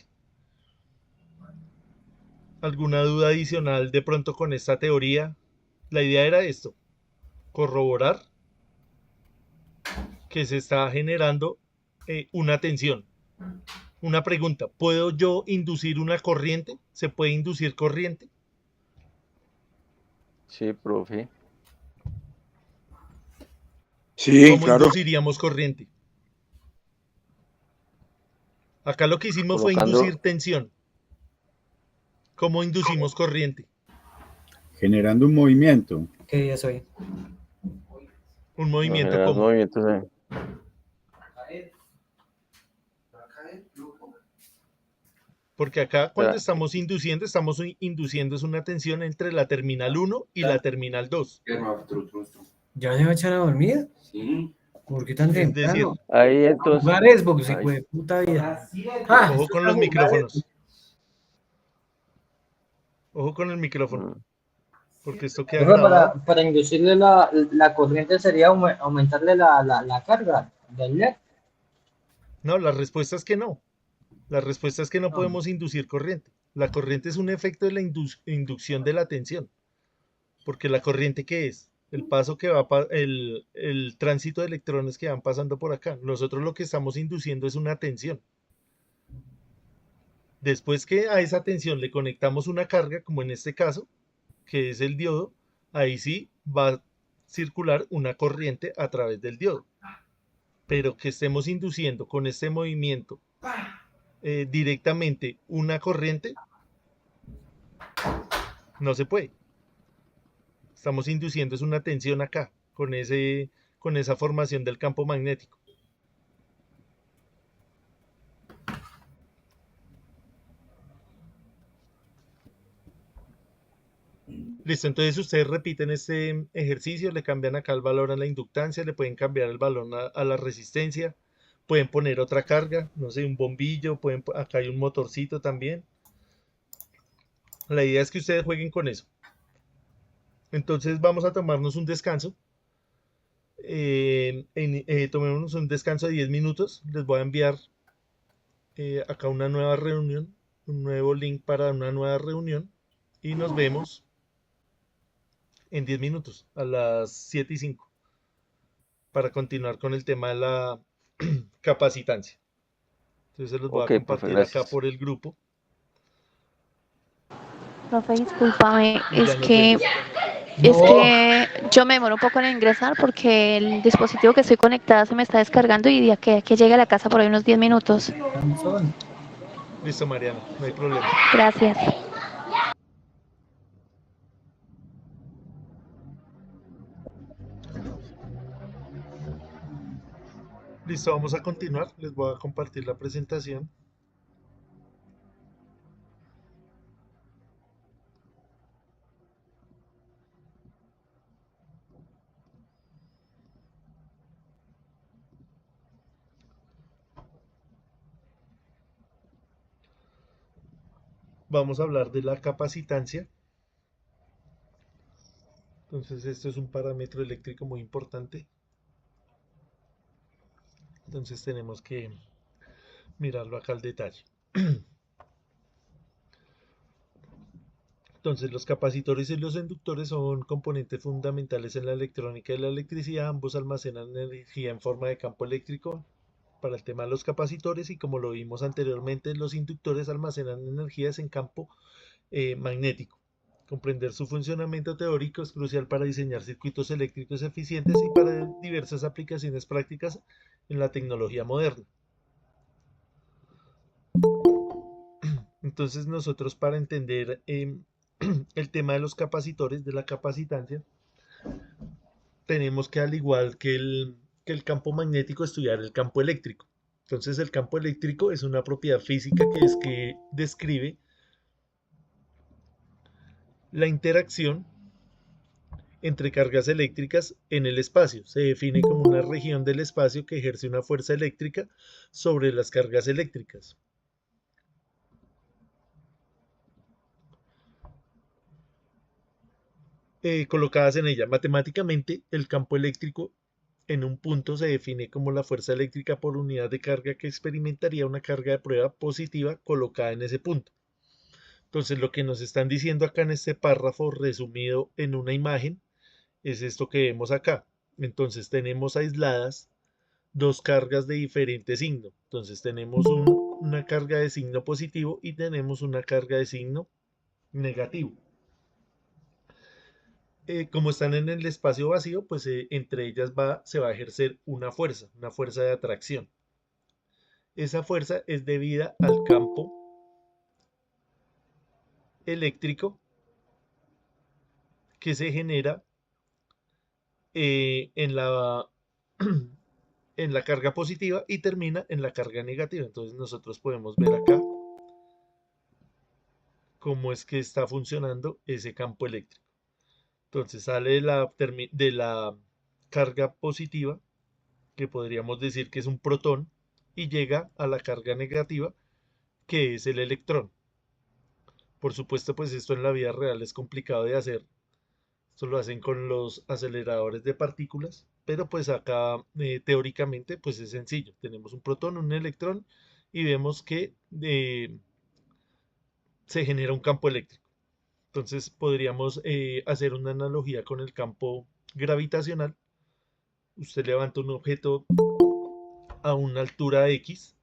¿Alguna duda adicional de pronto con esta teoría? La idea era esto, corroborar que se está generando una tensión. Una pregunta, ¿puedo yo inducir una corriente? ¿Se puede inducir corriente?
sí, profe.
Sí,
¿Cómo
claro.
induciríamos corriente? Acá lo que hicimos fue
Colocando,
inducir tensión. ¿Cómo inducimos corriente?
Generando un movimiento.
¿Qué día soy?
Un
no,
movimiento
generar
como.
movimientos.
Porque acá cuando
Espera,
estamos induciendo es una tensión entre la terminal 1 y la terminal 2.
¿Ya se va a echar a dormir? ¿Por qué tan
Es decir,
temprano?
ahí entonces,
Jugar Xbox, hijo
ahí,
de puta vida. Ah,
ojo con los micrófonos. Ojo con el micrófono,
mm,
porque esto queda
Profe,
grabado.
para inducirle la corriente sería aumentarle la carga del LED.
No, la respuesta es que no. La respuesta es que no podemos inducir corriente. La corriente es un efecto de la inducción de la tensión. Porque la corriente, ¿qué es? El paso que va, el tránsito de electrones que van pasando por acá. Nosotros lo que estamos induciendo es una tensión. Después que a esa tensión le conectamos una carga, como en este caso, que es el diodo, ahí sí va a circular una corriente a través del diodo. Pero que estemos induciendo con este movimiento directamente una corriente, no se puede. Estamos induciendo es una tensión acá, con esa formación del campo magnético. Listo, entonces ustedes repiten este ejercicio, le cambian acá el valor a la inductancia, le pueden cambiar el valor a la resistencia, pueden poner otra carga, no sé, un bombillo, acá hay un motorcito también. La idea es que ustedes jueguen con eso. Entonces vamos a tomarnos un descanso. Tomémonos un descanso de 10 minutos. Les voy a enviar acá una nueva reunión, un nuevo link para una nueva reunión. Y nos vemos en 10 minutos, a las 7:05, para continuar con el tema de la capacitancia. Entonces se los voy a
Ok, profe,
compartir acá
gracias.
por el grupo
Profe, discúlpame,
y
es
ya nos
que,
vemos.
es que yo me demoro un poco en ingresar porque el dispositivo que estoy conectada se me está descargando y de que llegue a la casa por ahí unos 10 minutos.
Listo, Mariana, no hay problema.
Gracias.
Listo, vamos a continuar. Les voy a compartir la presentación. Vamos a hablar de la capacitancia. Entonces, esto es un parámetro eléctrico muy importante. Entonces, tenemos que mirarlo acá al detalle. Entonces, los capacitores y los inductores son componentes fundamentales en la electrónica y la electricidad. Ambos almacenan energía en forma de campo eléctrico para el tema de los capacitores, y como lo vimos anteriormente, los inductores almacenan energías en campo magnético. Comprender su funcionamiento teórico es crucial para diseñar circuitos eléctricos eficientes y para diversas aplicaciones prácticas en la tecnología moderna. Entonces nosotros, para entender el tema de los capacitores, de la capacitancia, tenemos que, al igual que el campo magnético, estudiar el campo eléctrico. Entonces el campo eléctrico es una propiedad física que describe la interacción entre cargas eléctricas en el espacio. Se define como una región del espacio que ejerce una fuerza eléctrica sobre las cargas eléctricas. Colocadas en ella. Matemáticamente, el campo eléctrico en un punto se define como la fuerza eléctrica por unidad de carga que experimentaría una carga de prueba positiva colocada en ese punto. Entonces, lo que nos están diciendo acá en este párrafo, resumido en una imagen, es esto que vemos acá. Entonces, tenemos aisladas dos cargas de diferente signo. Entonces, tenemos una carga de signo positivo y tenemos una carga de signo negativo. Como están en el espacio vacío, pues entre ellas se va a ejercer una fuerza de atracción. Esa fuerza es debida al campo eléctrico que se genera en en la carga positiva y termina en la carga negativa. Entonces nosotros podemos ver acá cómo es que está funcionando ese campo eléctrico. Entonces sale de la carga positiva, que podríamos decir que es un protón, y llega a la carga negativa, que es el electrón. Por supuesto, pues esto en la vida real es complicado de hacer. Esto lo hacen con los aceleradores de partículas, pero pues acá teóricamente pues es sencillo. Tenemos un protón, un electrón, y vemos que se genera un campo eléctrico. Entonces podríamos hacer una analogía con el campo gravitacional. Usted levanta un objeto a una altura X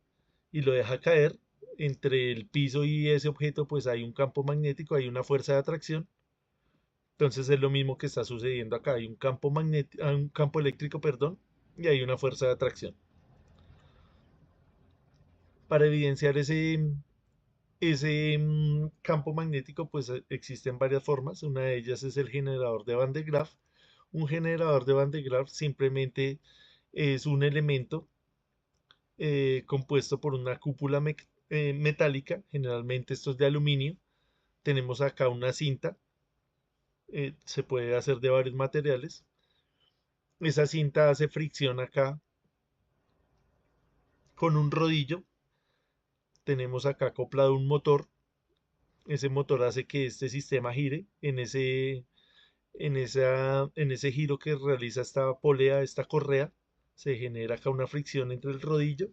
y lo deja caer. Entre el piso y ese objeto pues hay un campo magnético, hay una fuerza de atracción. Entonces es lo mismo que está sucediendo acá. Hay un campo un campo eléctrico, perdón, y hay una fuerza de atracción. Para evidenciar ese campo magnético, pues existen varias formas. Una de ellas es el generador de Van de Graaff. Un generador de Van de Graaff simplemente es un elemento compuesto por una cúpula metálica. Generalmente esto es de aluminio. Tenemos acá una cinta se puede hacer de varios materiales. Esa cinta hace fricción acá con un rodillo. Tenemos acá acoplado un motor. Ese motor hace que este sistema gire en ese giro que realiza esta polea, esta correa. Se genera acá una fricción entre el rodillo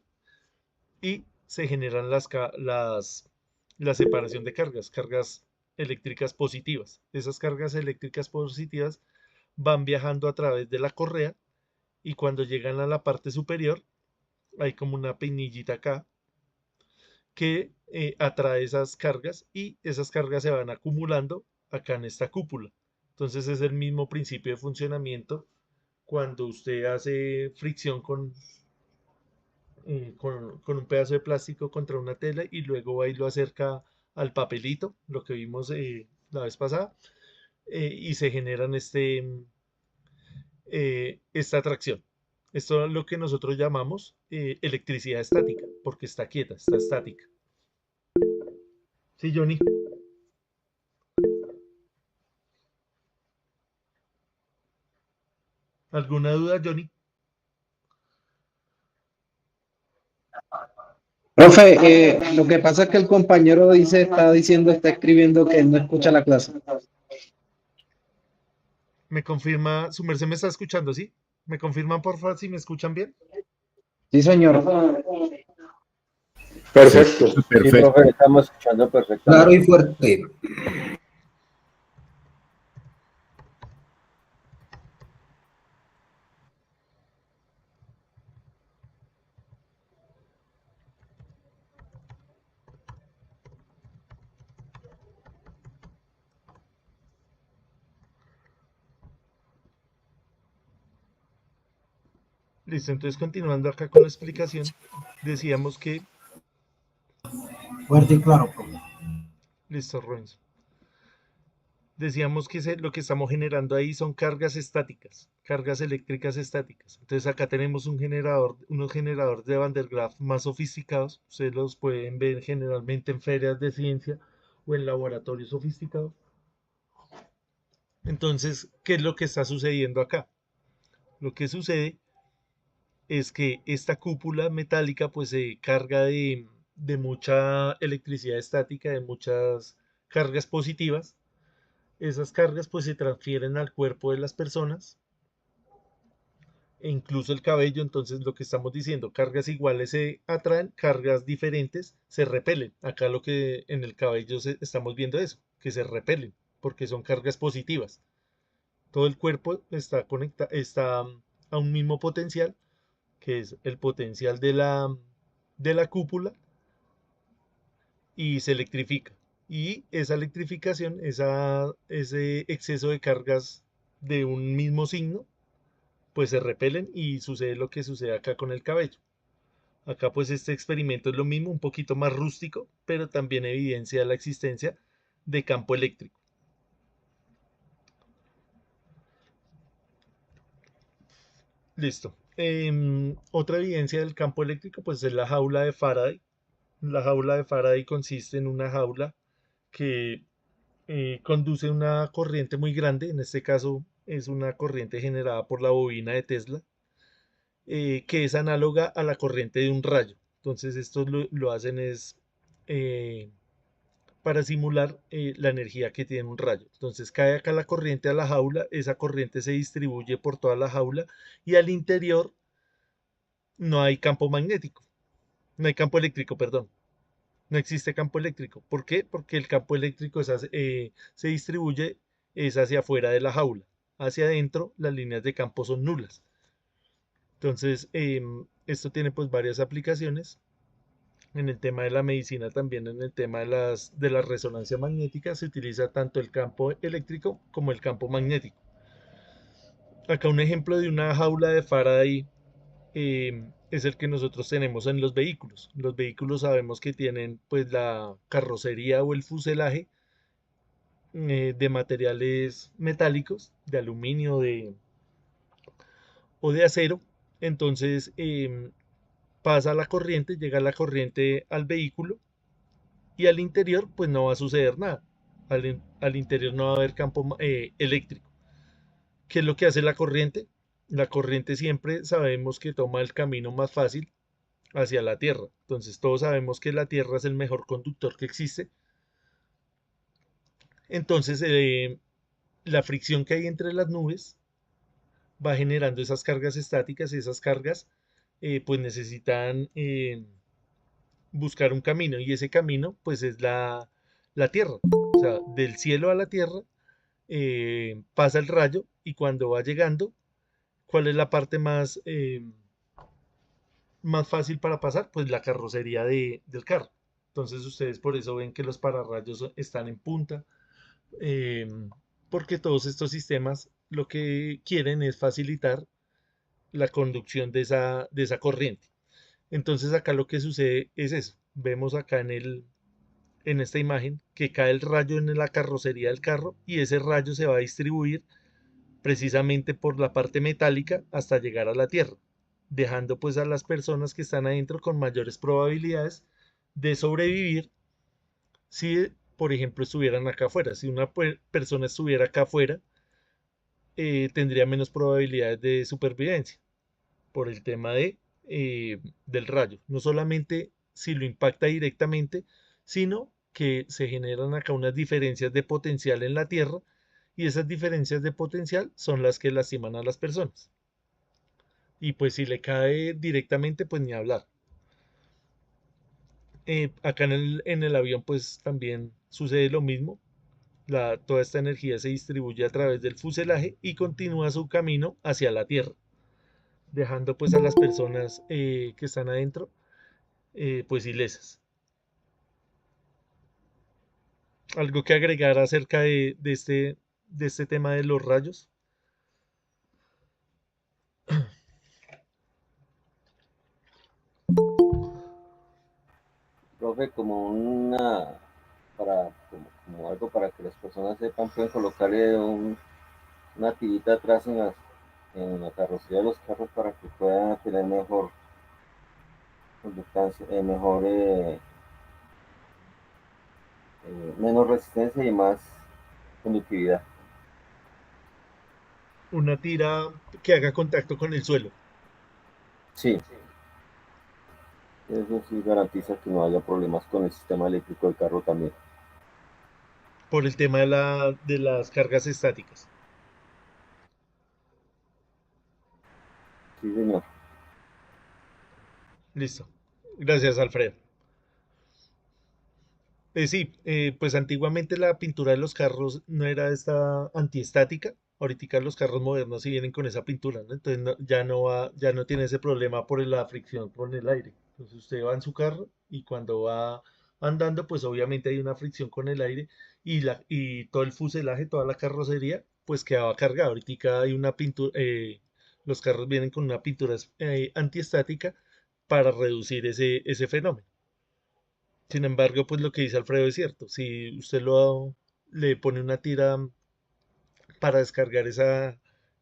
y se generan la separación de cargas eléctricas positivas. Esas cargas eléctricas positivas van viajando a través de la correa y cuando llegan a la parte superior hay como una peinillita acá que atrae esas cargas y esas cargas se van acumulando acá en esta cúpula. Entonces es el mismo principio de funcionamiento cuando usted hace fricción con un pedazo de plástico contra una tela y luego ahí lo acerca al papelito, lo que vimos la vez pasada, y se generan esta atracción. Esto es lo que nosotros llamamos electricidad estática, porque está quieta, está estática. Sí, Johnny. ¿Alguna duda, Johnny?
Profe, lo que pasa es que el compañero está escribiendo que no escucha la clase.
Me confirma, su merced me está escuchando, ¿sí? ¿Me confirman, por favor, si me escuchan bien?
Sí, señor.
Perfecto.
Sí,
Perfecto.
profe, estamos escuchando
Claro
perfectamente.
y fuerte.
Listo, entonces continuando acá con la explicación, decíamos que...
Fuerte y claro, profe.
Listo, Renzo. Decíamos que lo que estamos generando ahí son cargas estáticas, cargas eléctricas estáticas. Entonces acá tenemos unos generadores de Van der Graaf más sofisticados. Ustedes los pueden ver generalmente en ferias de ciencia o en laboratorios sofisticados. Entonces, ¿qué es lo que está sucediendo acá? Lo que sucede es que esta cúpula metálica pues se carga de mucha electricidad estática, de muchas cargas positivas. Esas cargas pues se transfieren al cuerpo de las personas e incluso el cabello. Entonces lo que estamos diciendo, cargas iguales se atraen, cargas diferentes se repelen. Acá lo que en el cabello estamos viendo eso, que se repelen porque son cargas positivas. Todo el cuerpo está a un mismo potencial, que es el potencial de la cúpula, y se electrifica. Y esa electrificación, ese exceso de cargas de un mismo signo, pues se repelen y sucede lo que sucede acá con el cabello. Acá pues este experimento es lo mismo, un poquito más rústico, pero también evidencia la existencia de campo eléctrico. Listo. Otra evidencia del campo eléctrico pues es la jaula de Faraday. La jaula de Faraday consiste en una jaula que conduce una corriente muy grande. En este caso es una corriente generada por la bobina de Tesla, que es análoga a la corriente de un rayo. Entonces esto lo hacen es para simular la energía que tiene un rayo. Entonces cae acá la corriente a la jaula, esa corriente se distribuye por toda la jaula y al interior no hay campo magnético, no hay campo eléctrico, perdón. No existe campo eléctrico. ¿Por qué? Porque el campo eléctrico se distribuye es hacia afuera de la jaula. Hacia adentro las líneas de campo son nulas. Entonces, esto tiene pues varias aplicaciones en el tema de la medicina, también en el tema de la resonancia magnética. Se utiliza tanto el campo eléctrico como el campo magnético. Acá un ejemplo de una jaula de Faraday es el que nosotros tenemos en los vehículos. Los vehículos sabemos que tienen pues la carrocería o el fuselaje de materiales metálicos, de aluminio o de acero. Entonces pasa la corriente, llega la corriente al vehículo y al interior pues no va a suceder nada. al interior no va a haber campo eléctrico. ¿Qué es lo que hace la corriente? La corriente siempre sabemos que toma el camino más fácil hacia la Tierra. Entonces todos sabemos que la Tierra es el mejor conductor que existe. Entonces la fricción que hay entre las nubes va generando esas cargas estáticas y esas cargas pues necesitan buscar un camino, y ese camino pues es la Tierra. O sea, del cielo a la Tierra pasa el rayo, y cuando va llegando, ¿cuál es la parte más fácil para pasar? Pues la carrocería del carro. Entonces ustedes por eso ven que los pararrayos están en punta, porque todos estos sistemas lo que quieren es facilitar la conducción de esa corriente. Entonces acá lo que sucede es eso. Vemos acá en esta imagen que cae el rayo en la carrocería del carro, y ese rayo se va a distribuir precisamente por la parte metálica hasta llegar a la Tierra, dejando pues a las personas que están adentro con mayores probabilidades de sobrevivir si, por ejemplo, estuvieran acá afuera. Si una persona estuviera acá afuera, tendría menos probabilidades de supervivencia por el tema del rayo. No solamente si lo impacta directamente, sino que se generan acá unas diferencias de potencial en la Tierra, y esas diferencias de potencial son las que lastiman a las personas. Y pues si le cae directamente, pues ni hablar. Acá en el avión pues también sucede lo mismo. Toda esta energía se distribuye a través del fuselaje y continúa su camino hacia la Tierra, dejando pues a las personas que están adentro pues ilesas. ¿Algo que agregar acerca de este tema de los rayos?
Profe, como algo para que las personas sepan, pueden colocarle una tirita atrás en la carrocería de los carros para que puedan tener mejor conductancia, menos resistencia y más conductividad.
Una tira que haga contacto con el suelo.
Sí, eso sí garantiza que no haya problemas con el sistema eléctrico del carro también.
Por el tema de las cargas estáticas.
Sí, señor.
Listo. Gracias, Alfredo. Sí, pues antiguamente la pintura de los carros no era esta antiestática. Ahorita los carros modernos sí vienen con esa pintura, ¿no? Entonces ya no tiene ese problema por la fricción con el aire. Entonces usted va en su carro, y cuando va andando, pues obviamente hay una fricción con el aire, y todo el fuselaje, toda la carrocería, pues quedaba cargada. Ahorita hay una pintura, los carros vienen con una pintura antiestática para reducir ese fenómeno. Sin embargo, pues lo que dice Alfredo es cierto. Si usted le pone una tira para descargar esa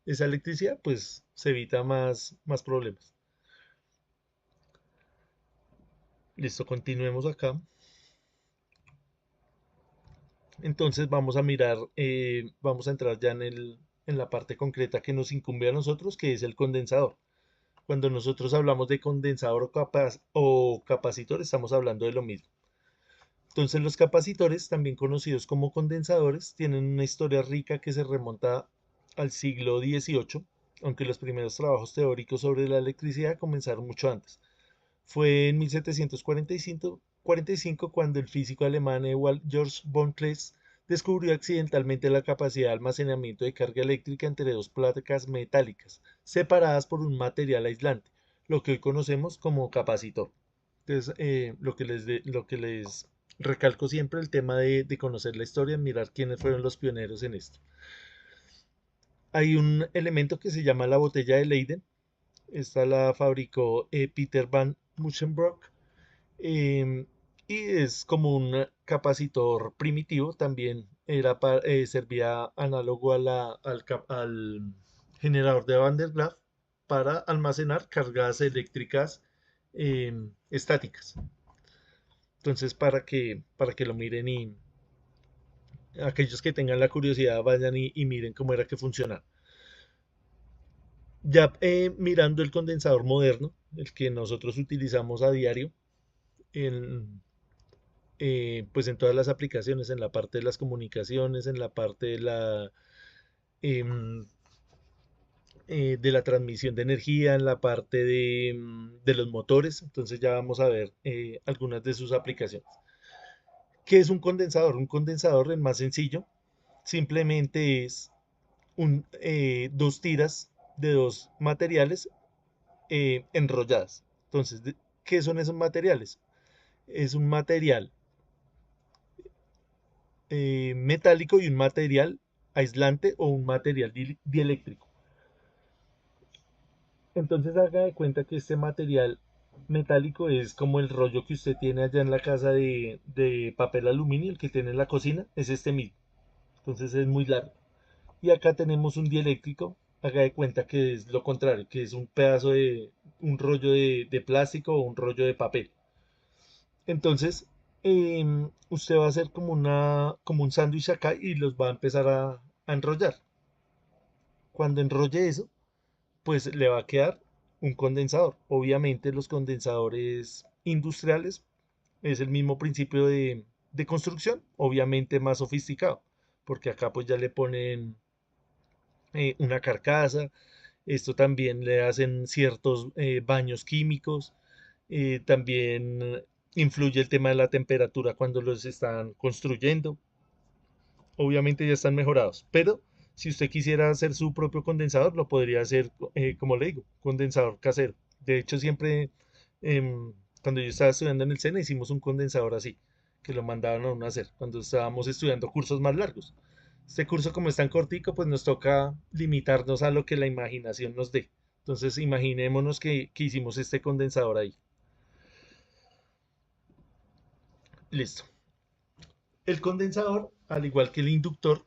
electricidad, pues se evita más problemas. Listo, continuemos acá. Entonces vamos a mirar, vamos a entrar ya en la parte concreta que nos incumbe a nosotros, que es el condensador. Cuando nosotros hablamos de condensador o capacitor, estamos hablando de lo mismo. Entonces los capacitores, también conocidos como condensadores, tienen una historia rica que se remonta al siglo XVIII, aunque los primeros trabajos teóricos sobre la electricidad comenzaron mucho antes. Fue en 1745 cuando el físico alemán Ewald Georg von Cleves descubrió accidentalmente la capacidad de almacenamiento de carga eléctrica entre dos placas metálicas separadas por un material aislante, lo que hoy conocemos como capacitor. Entonces, lo que les recalco siempre, el tema de conocer la historia, mirar quiénes fueron los pioneros en esto. Hay un elemento que se llama la botella de Leyden. Esta la fabricó Peter van Musschenbroek, y es como un capacitor primitivo. También servía análogo al generador de Van der Graaf para almacenar cargas eléctricas estáticas. Entonces, para que lo miren aquellos que tengan la curiosidad vayan y miren cómo era que funciona. Ya mirando el condensador moderno, el que nosotros utilizamos a diario, en, pues en todas las aplicaciones, en la parte de las comunicaciones, en la parte em, de la transmisión de energía, en la parte de los motores. Entonces ya vamos a ver algunas de sus aplicaciones. ¿Qué es un condensador? Un condensador, el más sencillo, simplemente es dos tiras de dos materiales enrolladas. Entonces, ¿qué son esos materiales? Es un material metálico y un material aislante o un material dieléctrico. Entonces haga de cuenta que este material metálico es como el rollo que usted tiene allá en la casa de papel aluminio, el que tiene en la cocina, es este mismo. Entonces es muy largo. Y acá tenemos un dieléctrico, haga de cuenta que es lo contrario, que es un pedazo un rollo de plástico o un rollo de papel. Entonces, usted va a hacer como un sándwich acá y los va a empezar a enrollar. Cuando enrolle eso, pues le va a quedar un condensador. Obviamente los condensadores industriales es el mismo principio de construcción, obviamente más sofisticado, porque acá pues ya le ponen una carcasa, esto también le hacen ciertos baños químicos, también influye el tema de la temperatura cuando los están construyendo. Obviamente ya están mejorados, pero si usted quisiera hacer su propio condensador, lo podría hacer, como le digo, condensador casero. De hecho, siempre, cuando yo estaba estudiando en el SENA, hicimos un condensador así, que lo mandaban a uno a hacer, cuando estábamos estudiando cursos más largos. Este curso, como es tan cortico, pues nos toca limitarnos a lo que la imaginación nos dé. Entonces, imaginémonos que hicimos este condensador ahí. Listo. El condensador, al igual que el inductor,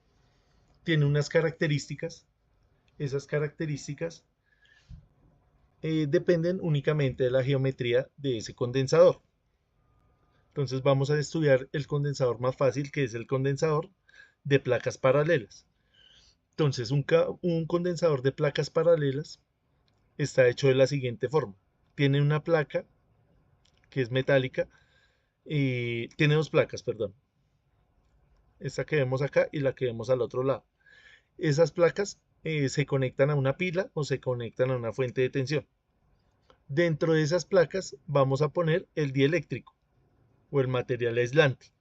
tiene unas características. Esas características dependen únicamente de la geometría de ese condensador. Entonces vamos a estudiar el condensador más fácil, que es el condensador de placas paralelas. Entonces un condensador de placas paralelas está hecho de la siguiente forma. Tiene una placa que es metálica, tiene dos placas, perdón. Esta que vemos acá y la que vemos al otro lado. Esas placas se conectan a una pila o se conectan a una fuente de tensión. Dentro de esas placas vamos a poner el dieléctrico o el material aislante.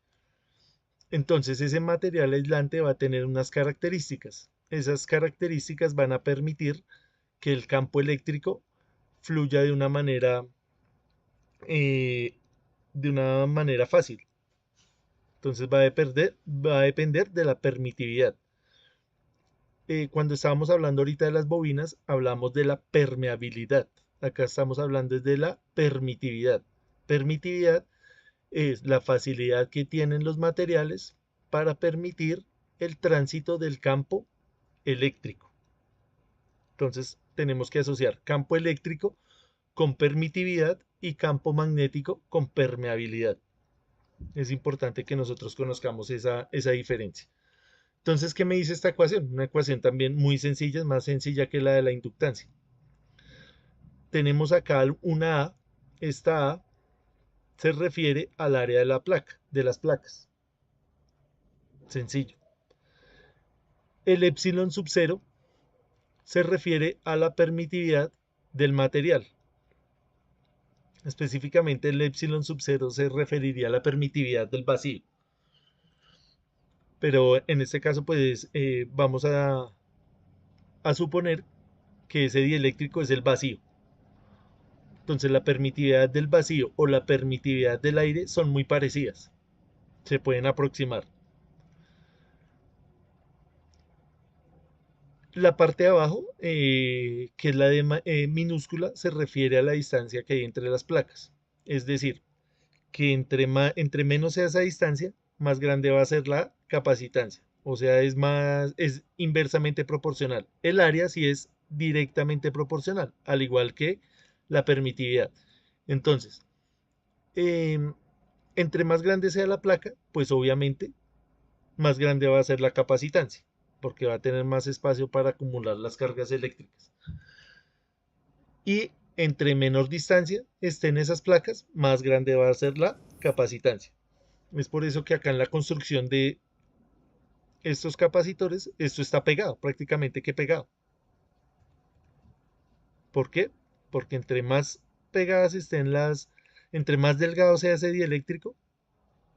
Entonces ese material aislante va a tener unas características. Esas características van a permitir que el campo eléctrico fluya de una manera fácil. Entonces va a depender de la permitividad. Cuando estábamos hablando ahorita de las bobinas, hablamos de la permeabilidad. Acá estamos hablando de la permitividad. Permitividad es la facilidad que tienen los materiales para permitir el tránsito del campo eléctrico. Entonces tenemos que asociar campo eléctrico con permitividad y campo magnético con permeabilidad. Es importante que nosotros conozcamos esa diferencia. Entonces, ¿qué me dice esta ecuación? Una ecuación también muy sencilla, es más sencilla que la de la inductancia. Tenemos acá una A. Esta A se refiere al área de la placa, de las placas. Sencillo. El epsilon sub 0 se refiere a la permitividad del material. Específicamente el epsilon sub 0 se referiría a la permitividad del vacío. Pero en este caso, pues vamos a suponer que ese dieléctrico es el vacío. Entonces la permitividad del vacío o la permitividad del aire son muy parecidas. Se pueden aproximar. La parte de abajo, que es la de minúscula, se refiere a la distancia que hay entre las placas. Es decir, que entre menos sea esa distancia, más grande va a ser la capacitancia. O sea, es inversamente proporcional. El área sí es directamente proporcional, al igual que la permitividad. Entonces, entre más grande sea la placa, pues obviamente más grande va a ser la capacitancia, porque va a tener más espacio para acumular las cargas eléctricas. Y entre menor distancia estén esas placas, más grande va a ser la capacitancia. Es por eso que acá en la construcción de estos capacitores, esto está pegado, prácticamente que pegado. ¿Por qué? Porque entre más pegadas estén entre más delgado sea ese dieléctrico,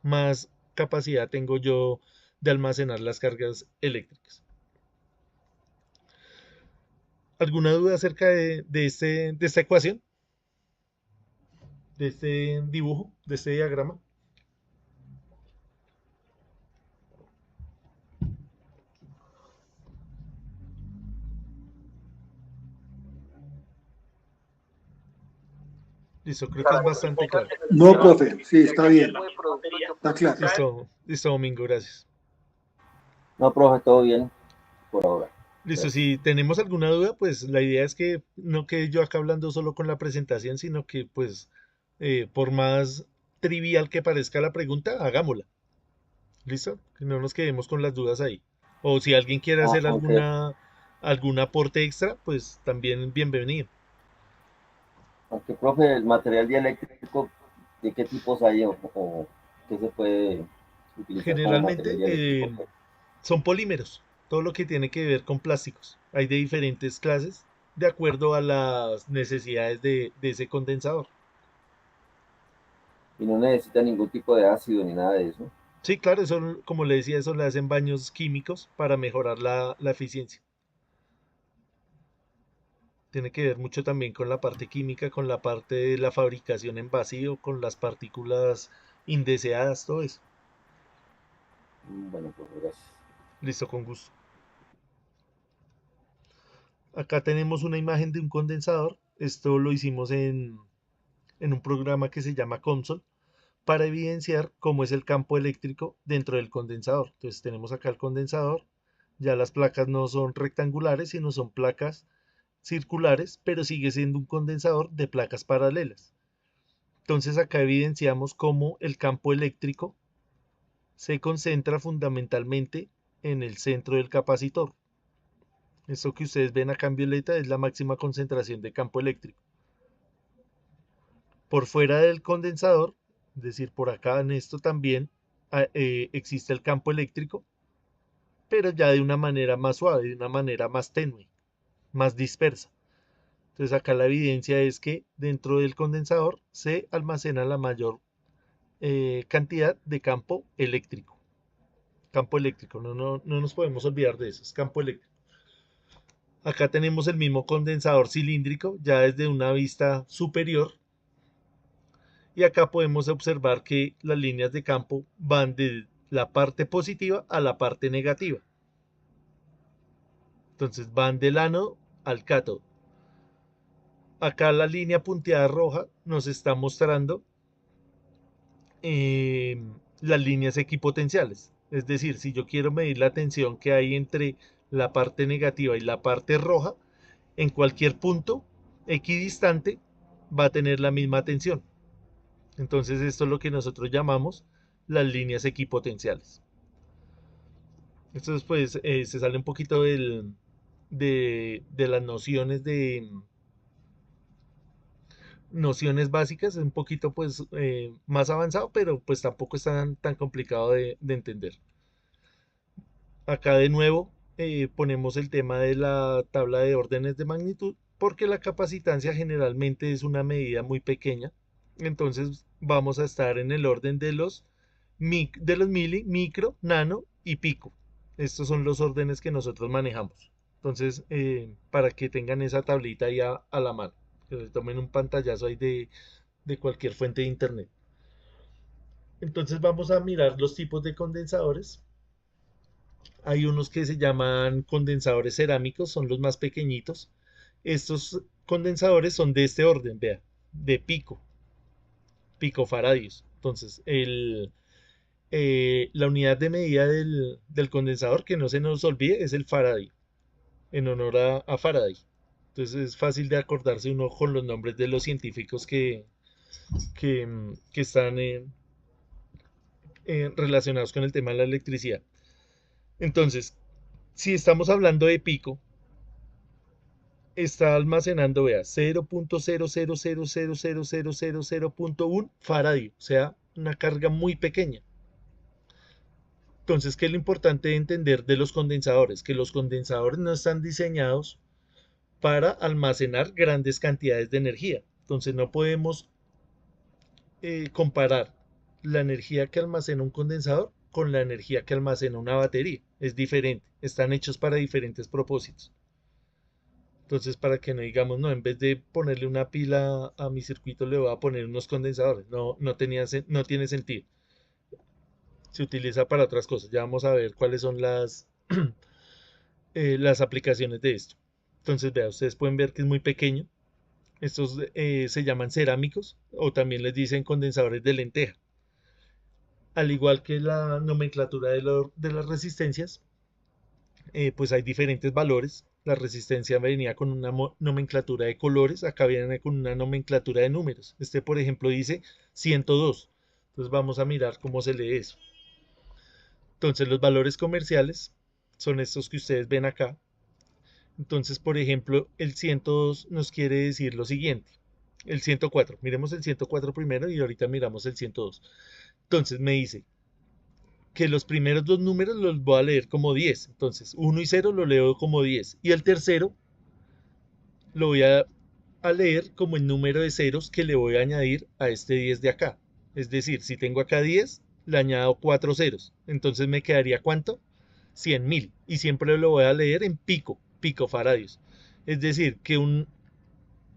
más capacidad tengo yo de almacenar las cargas eléctricas. ¿Alguna duda acerca de esta ecuación? ¿De este dibujo? ¿De este diagrama? Listo, creo que es bastante claro.
No, profe, sí, está bien. Está claro.
Listo, Domingo, gracias.
No, profe, todo bien por ahora.
Listo, si tenemos alguna duda, pues la idea es que no quede yo acá hablando solo con la presentación, sino que pues por más trivial que parezca la pregunta, hagámosla. ¿Listo? Que no nos quedemos con las dudas ahí. O si alguien quiere hacer
Ok.
algún aporte extra, pues también bienvenido.
Aunque, profe, el material dieléctrico, ¿de qué tipos hay o qué se puede utilizar como material
Generalmente
dieléctrico?
son polímeros, todo lo que tiene que ver con plásticos. Hay de diferentes clases de acuerdo a las necesidades de ese condensador.
Y no necesita ningún tipo de ácido ni nada de eso.
Sí, claro, eso, como le decía, eso le hacen baños químicos para mejorar la eficiencia. Tiene que ver mucho también con la parte química, con la parte de la fabricación en vacío, con las partículas indeseadas, todo eso.
Bueno, pues gracias.
Listo, con gusto. Acá tenemos una imagen de un condensador. Esto lo hicimos en un programa que se llama Console para evidenciar cómo es el campo eléctrico dentro del condensador. Entonces tenemos acá el condensador. Ya las placas no son rectangulares, sino son placas circulares, pero sigue siendo un condensador de placas paralelas. Entonces acá evidenciamos cómo el campo eléctrico se concentra fundamentalmente en el centro del capacitor. Esto que ustedes ven acá en violeta es la máxima concentración de campo eléctrico. Por fuera del condensador, es decir, por acá en esto también existe el campo eléctrico, pero ya de una manera más suave, de una manera más tenue, más dispersa. Entonces acá la evidencia es que dentro del condensador se almacena la mayor cantidad de campo eléctrico. Campo eléctrico, no nos podemos olvidar de eso, es campo eléctrico. Acá tenemos el mismo condensador cilíndrico, ya desde una vista superior. Y acá podemos observar que las líneas de campo van de la parte positiva a la parte negativa. Entonces van del ánodo al cátodo. Acá la línea punteada roja nos está mostrando las líneas equipotenciales. Es decir, si yo quiero medir la tensión que hay entre la parte negativa y la parte roja, en cualquier punto equidistante va a tener la misma tensión. Entonces esto es lo que nosotros llamamos las líneas equipotenciales. Esto después se sale un poquito de las nociones básicas, es un poquito pues más avanzado, pero pues tampoco es tan complicado de entender. Acá de nuevo ponemos el tema de la tabla de órdenes de magnitud, porque la capacitancia generalmente es una medida muy pequeña. Entonces vamos a estar en el orden de los mili, micro, nano y pico. Estos son los órdenes que nosotros manejamos. Entonces, para que tengan esa tablita ahí a la mano, que les tomen un pantallazo ahí de cualquier fuente de internet. Entonces vamos a mirar los tipos de condensadores. Hay unos que se llaman condensadores cerámicos, son los más pequeñitos. Estos condensadores son de este orden, vea, de picofaradios. Entonces, la unidad de medida del condensador, que no se nos olvide, es el faradio, en honor a Faraday. Entonces es fácil de acordarse uno con los nombres de los científicos que están relacionados con el tema de la electricidad. Entonces, si estamos hablando de pico, está almacenando, vea, 0.000000000.1 faradio, o sea, una carga muy pequeña. Entonces, ¿qué es lo importante de entender de los condensadores? Que los condensadores no están diseñados para almacenar grandes cantidades de energía. Entonces, no podemos comparar la energía que almacena un condensador con la energía que almacena una batería. Es diferente, están hechos para diferentes propósitos. Entonces, para que no digamos, no, en vez de ponerle una pila a mi circuito, le voy a poner unos condensadores. No, no tiene sentido. Se utiliza para otras cosas. Ya vamos a ver cuáles son las aplicaciones de esto. Entonces, vea, ustedes pueden ver que es muy pequeño. Estos se llaman cerámicos o también les dicen condensadores de lenteja. Al igual que la nomenclatura de las resistencias, pues hay diferentes valores. La resistencia venía con una nomenclatura de colores, acá viene con una nomenclatura de números. Este, por ejemplo, dice 102. Entonces vamos a mirar cómo se lee eso. Entonces los valores comerciales son estos que ustedes ven acá. Entonces, por ejemplo, el 102 nos quiere decir lo siguiente. El 104, miremos el 104 primero y ahorita miramos el 102. Entonces me dice que los primeros dos números los voy a leer como 10. Entonces 1 y 0 lo leo como 10. Y el tercero lo voy a leer como el número de ceros que le voy a añadir a este 10 de acá. Es decir, si tengo acá 10, le añado 4 ceros. Entonces me quedaría ¿cuánto? 100.000. Y siempre lo voy a leer en picofaradios. Es decir, que un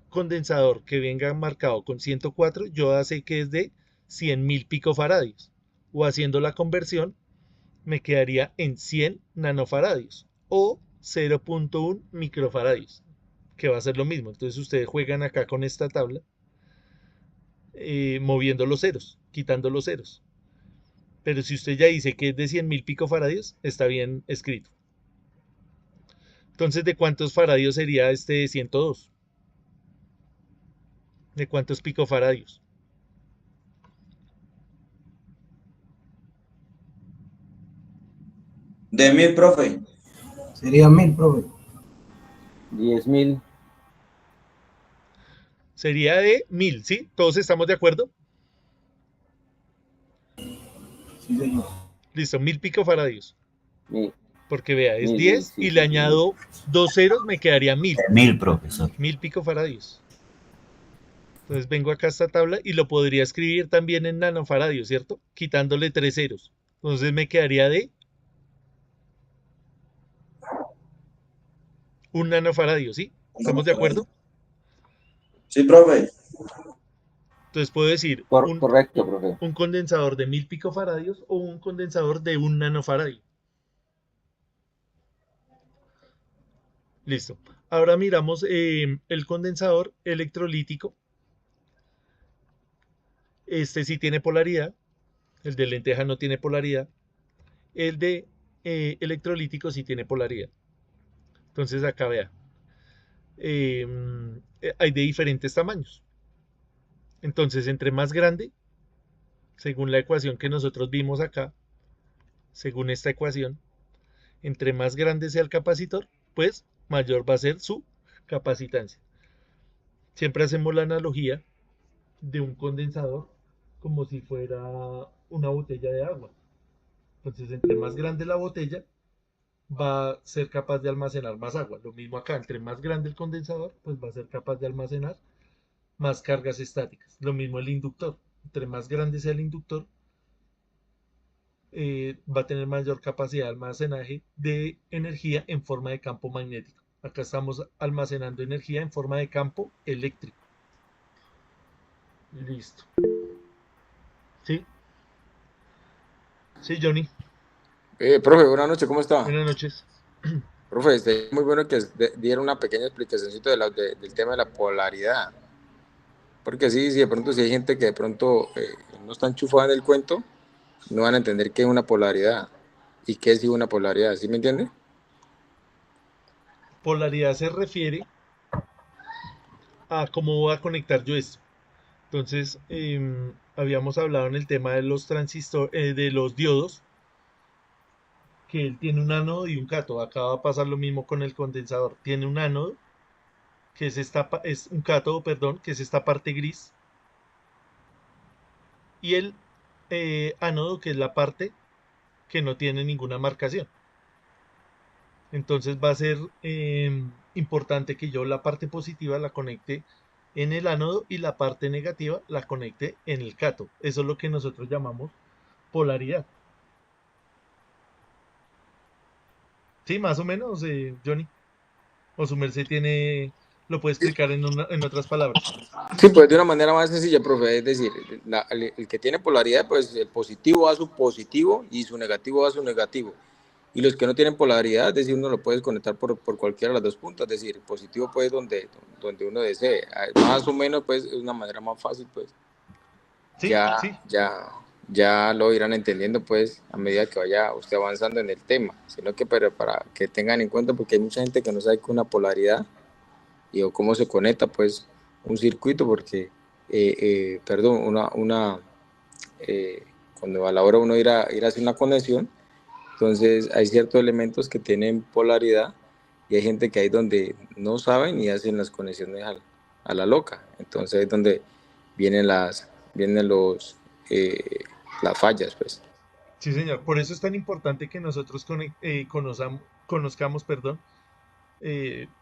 condensador que venga marcado con 104, yo ya sé que es de 100.000 picofaradios. O haciendo la conversión, me quedaría en 100 nanofaradios o 0.1 microfaradios, que va a ser lo mismo. Entonces ustedes juegan acá con esta tabla, moviendo los ceros, quitando los ceros. Pero si usted ya dice que es de 100.000 picofaradios, está bien escrito. Entonces, ¿de cuántos faradios sería este de 102? ¿De cuántos picofaradios?
De 1000, profe.
Sería 1000, profe.
10.000.
Sería de 1000, ¿sí? ¿Todos estamos de acuerdo?
Sí, señor.
Listo, 1000 picofaradios.
Mil.
Porque vea, es
1000,
10
sí,
y
sí,
le
sí.
añado 2 ceros, me quedaría 1000.
1000, profesor.
1000 picofaradios. Entonces vengo acá a esta tabla y lo podría escribir también en nanofaradios, ¿cierto? Quitándole 3 ceros. Entonces me quedaría de 1 nanofaradio, ¿sí? ¿Estamos de acuerdo?
Sí, profe.
Entonces puedo decir
Correcto, profe.
un condensador de 1000 picofaradios o un condensador de 1 nanofaradio. Listo. Ahora miramos el condensador electrolítico. Este sí tiene polaridad. El de lenteja no tiene polaridad. El de electrolítico sí tiene polaridad. Entonces acá vea. Hay de diferentes tamaños. Entonces, entre más grande, según la ecuación que nosotros vimos acá, según esta ecuación, entre más grande sea el capacitor, pues mayor va a ser su capacitancia. Siempre hacemos la analogía de un condensador como si fuera una botella de agua. Entonces, entre más grande la botella, va a ser capaz de almacenar más agua. Lo mismo acá, entre más grande el condensador, pues va a ser capaz de almacenar más cargas estáticas. Lo mismo el inductor. Entre más grande sea el inductor, va a tener mayor capacidad de almacenaje de energía en forma de campo magnético. Acá estamos almacenando energía en forma de campo eléctrico. Listo. ¿Sí? Sí, Johnny.
Profe, buenas noches, ¿cómo está?
Buenas noches.
Profe, muy bueno que diera una pequeña explicación del tema de la polaridad. Porque sí, de pronto si hay gente que de pronto no está enchufada en el cuento, no van a entender qué es una polaridad y qué es una polaridad, ¿sí me entiende?
Polaridad se refiere a cómo voy a conectar yo esto. Entonces, habíamos hablado en el tema de los transistores, de los diodos, que él tiene un ánodo y un cátodo. Acá va a pasar lo mismo con el condensador. Tiene un ánodo, que es un cátodo, perdón, que es esta parte gris, y el ánodo, que es la parte que no tiene ninguna marcación. Entonces va a ser importante que yo la parte positiva la conecte en el ánodo y la parte negativa la conecte en el cátodo. Eso es lo que nosotros llamamos polaridad. Sí, más o menos, Johnny. O su merced lo puede explicar en otras palabras.
Sí, pues de una manera más sencilla, profe, es decir, el que tiene polaridad, pues el positivo va a su positivo y su negativo va a su negativo. Y los que no tienen polaridad, es decir, uno lo puede conectar por cualquiera de las dos puntas, es decir, positivo pues donde uno desee. Más o menos, pues, es una manera más fácil, pues.
Sí,
Ya,
sí.
ya lo irán entendiendo, pues, a medida que vaya usted avanzando en el tema. Sino que, pero para que tengan en cuenta, porque hay mucha gente que no sabe que una polaridad y o cómo se conecta, pues, un circuito, porque, cuando a la hora uno ir a hacer una conexión, entonces hay ciertos elementos que tienen polaridad y hay gente que ahí donde no saben y hacen las conexiones a la loca. Entonces es donde vienen las fallas, pues.
Sí, señor. Por eso es tan importante que nosotros conozcamos, perdón,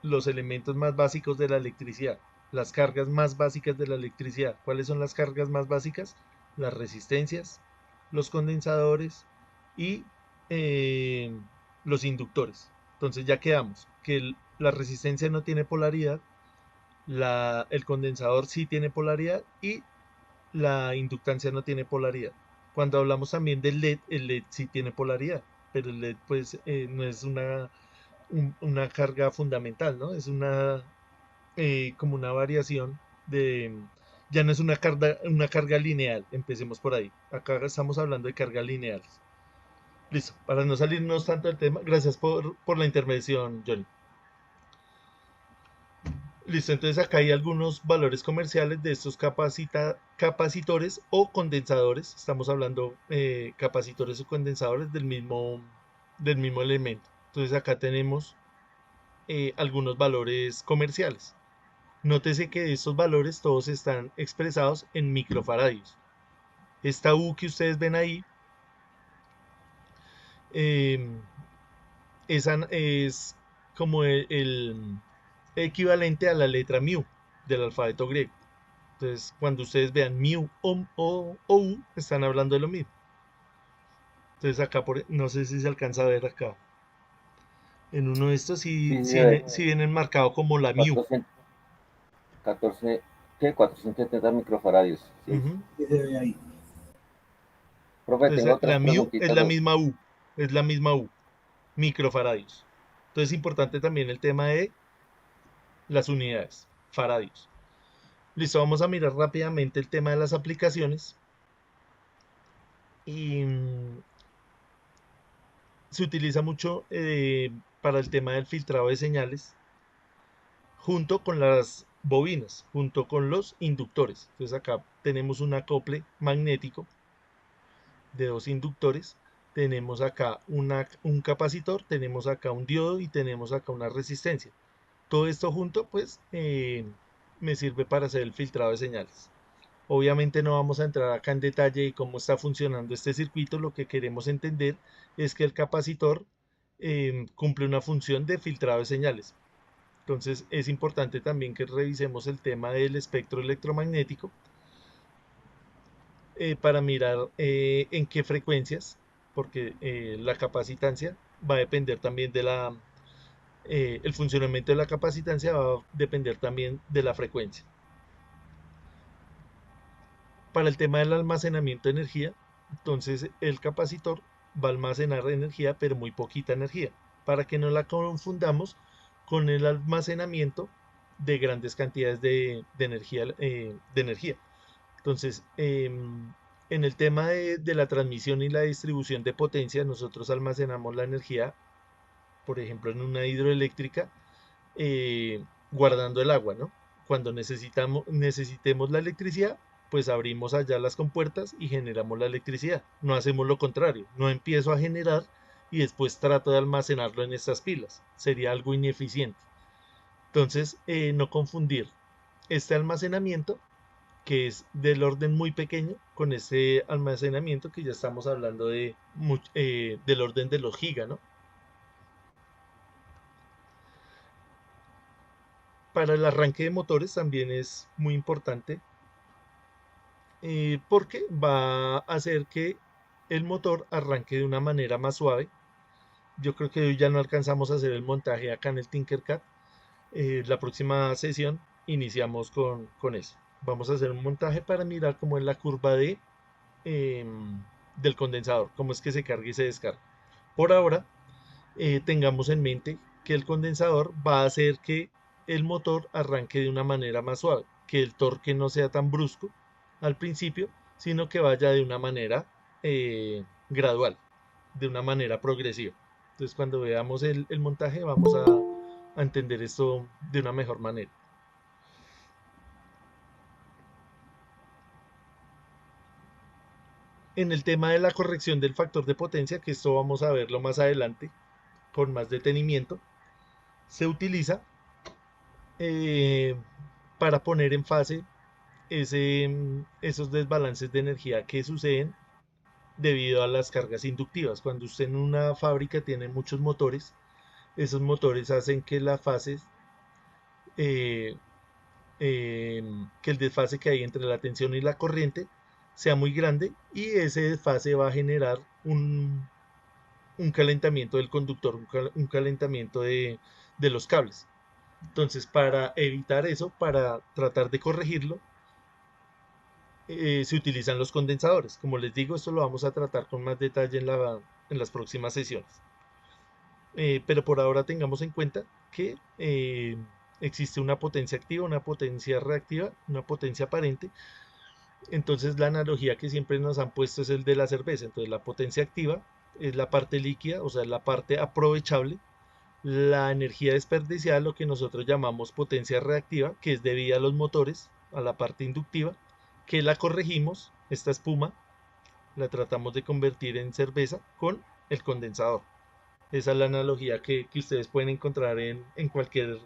los elementos más básicos de la electricidad, las cargas más básicas de la electricidad. ¿Cuáles son las cargas más básicas? Las resistencias, los condensadores y los inductores. Entonces ya quedamos que la resistencia no tiene polaridad, el condensador sí tiene polaridad y la inductancia no tiene polaridad. Cuando hablamos también del LED, el LED sí tiene polaridad, pero el LED pues no es una carga fundamental, ¿no? Es como una variación ya no es una carga lineal, empecemos por ahí. Acá estamos hablando de cargas lineales. Listo, para no salirnos tanto del tema, gracias por la intervención, Johnny. Listo, entonces acá hay algunos valores comerciales de estos capacitores o condensadores. Estamos hablando capacitores o condensadores del mismo elemento. Entonces acá tenemos algunos valores comerciales. Nótese que estos valores todos están expresados en microfaradios. Esta U que ustedes ven ahí es como el equivalente a la letra mu del alfabeto griego. Entonces, cuando ustedes vean mu o U, están hablando de lo mismo. Entonces acá, no sé si se alcanza a ver acá. En uno de estos sí vienen marcado como la mu.
470 microfaradios. ¿Sí?
¿Qué se ve ahí?
Profe,
Entonces,
tengo otras
la mu
preguntitas.
es la misma U, microfaradios. Entonces es importante también el tema de las unidades, faradios. Listo, vamos a mirar rápidamente el tema de las aplicaciones. Y se utiliza mucho para el tema del filtrado de señales, junto con las bobinas, junto con los inductores. Entonces acá tenemos un acople magnético de dos inductores. Tenemos acá un capacitor, tenemos acá un diodo y tenemos acá una resistencia. Todo esto junto, pues, me sirve para hacer el filtrado de señales. Obviamente no vamos a entrar acá en detalle de cómo está funcionando este circuito. Lo que queremos entender es que el capacitor cumple una función de filtrado de señales. Entonces es importante también que revisemos el tema del espectro electromagnético para mirar en qué frecuencias, porque la capacitancia va a depender también el funcionamiento de la capacitancia va a depender también de la frecuencia. Para el tema del almacenamiento de energía, entonces el capacitor va a almacenar energía, pero muy poquita energía, para que no la confundamos con el almacenamiento de grandes cantidades de energía. Entonces, en el tema de la transmisión y la distribución de potencia, nosotros almacenamos la energía, por ejemplo, en una hidroeléctrica, guardando el agua, ¿no? Cuando necesitemos la electricidad, pues abrimos allá las compuertas y generamos la electricidad. No hacemos lo contrario, no empiezo a generar y después trato de almacenarlo en estas pilas. Sería algo ineficiente. Entonces, no confundir este almacenamiento, que es del orden muy pequeño, con ese almacenamiento que ya estamos hablando de del orden de los gigas, ¿no? Para el arranque de motores también es muy importante, porque va a hacer que el motor arranque de una manera más suave. Yo creo que hoy ya no alcanzamos a hacer el montaje acá en el Tinkercad. La próxima sesión iniciamos con eso. Vamos a hacer un montaje para mirar cómo es la curva del condensador, cómo es que se carga y se descarga. Por ahora, tengamos en mente que el condensador va a hacer que el motor arranque de una manera más suave, que el torque no sea tan brusco al principio, sino que vaya de una manera gradual, de una manera progresiva. Entonces, cuando veamos el montaje, vamos a entender esto de una mejor manera. En el tema de la corrección del factor de potencia, que esto vamos a verlo más adelante con más detenimiento, se utiliza para poner en fase esos desbalances de energía que suceden debido a las cargas inductivas. Cuando usted en una fábrica tiene muchos motores, esos motores hacen que las fases, que el desfase que hay entre la tensión y la corriente sea muy grande, y ese desfase va a generar un calentamiento del conductor, un calentamiento de los cables. Entonces, para evitar eso, para tratar de corregirlo, se utilizan los condensadores. Como les digo, esto lo vamos a tratar con más detalle en las próximas sesiones. Pero por ahora tengamos en cuenta que existe una potencia activa, una potencia reactiva, una potencia aparente. Entonces, la analogía que siempre nos han puesto es el de la cerveza. Entonces, la potencia activa es la parte líquida, o sea, la parte aprovechable. La energía desperdiciada, lo que nosotros llamamos potencia reactiva, que es debida a los motores, a la parte inductiva, que la corregimos, esta espuma, la tratamos de convertir en cerveza con el condensador. Esa es la analogía que ustedes pueden encontrar en cualquier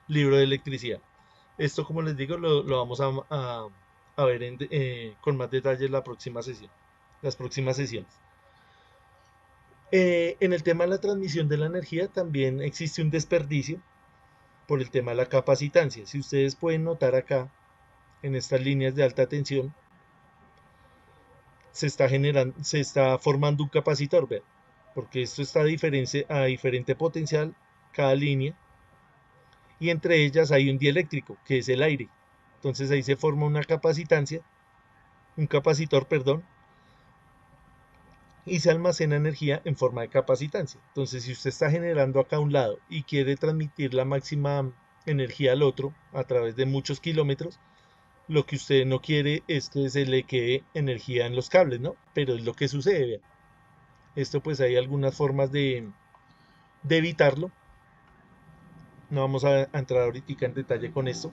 libro de electricidad. Esto, como les digo, lo vamos a ver con más detalle en la próxima sesión, las próximas sesiones. En el tema de la transmisión de la energía también existe un desperdicio por el tema de la capacitancia. Si ustedes pueden notar acá, en estas líneas de alta tensión, se está formando un capacitor, ¿vean? Porque esto está a diferente potencial cada línea, y entre ellas hay un dieléctrico, que es el aire. Entonces ahí se forma un capacitor, perdón, y se almacena energía en forma de capacitancia. Entonces, si usted está generando acá a un lado y quiere transmitir la máxima energía al otro a través de muchos kilómetros, lo que usted no quiere es que se le quede energía en los cables, ¿no? Pero es lo que sucede, vean. Esto, pues, hay algunas formas de evitarlo. No vamos a entrar ahorita en detalle con esto.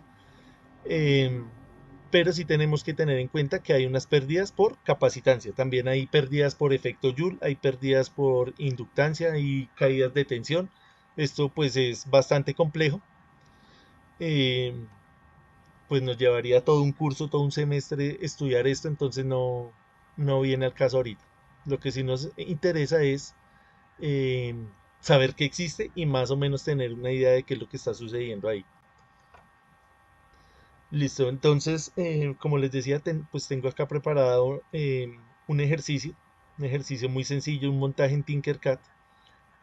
Pero sí tenemos que tener en cuenta que hay unas pérdidas por capacitancia. También hay pérdidas por efecto Joule, hay pérdidas por inductancia y caídas de tensión. Esto, pues, es bastante complejo. Pues nos llevaría todo un curso, todo un semestre estudiar esto, entonces no viene al caso ahorita. Lo que sí nos interesa es saber que existe y más o menos tener una idea de qué es lo que está sucediendo ahí. Listo, entonces, como les decía, pues tengo acá preparado un ejercicio muy sencillo, un montaje en Tinkercad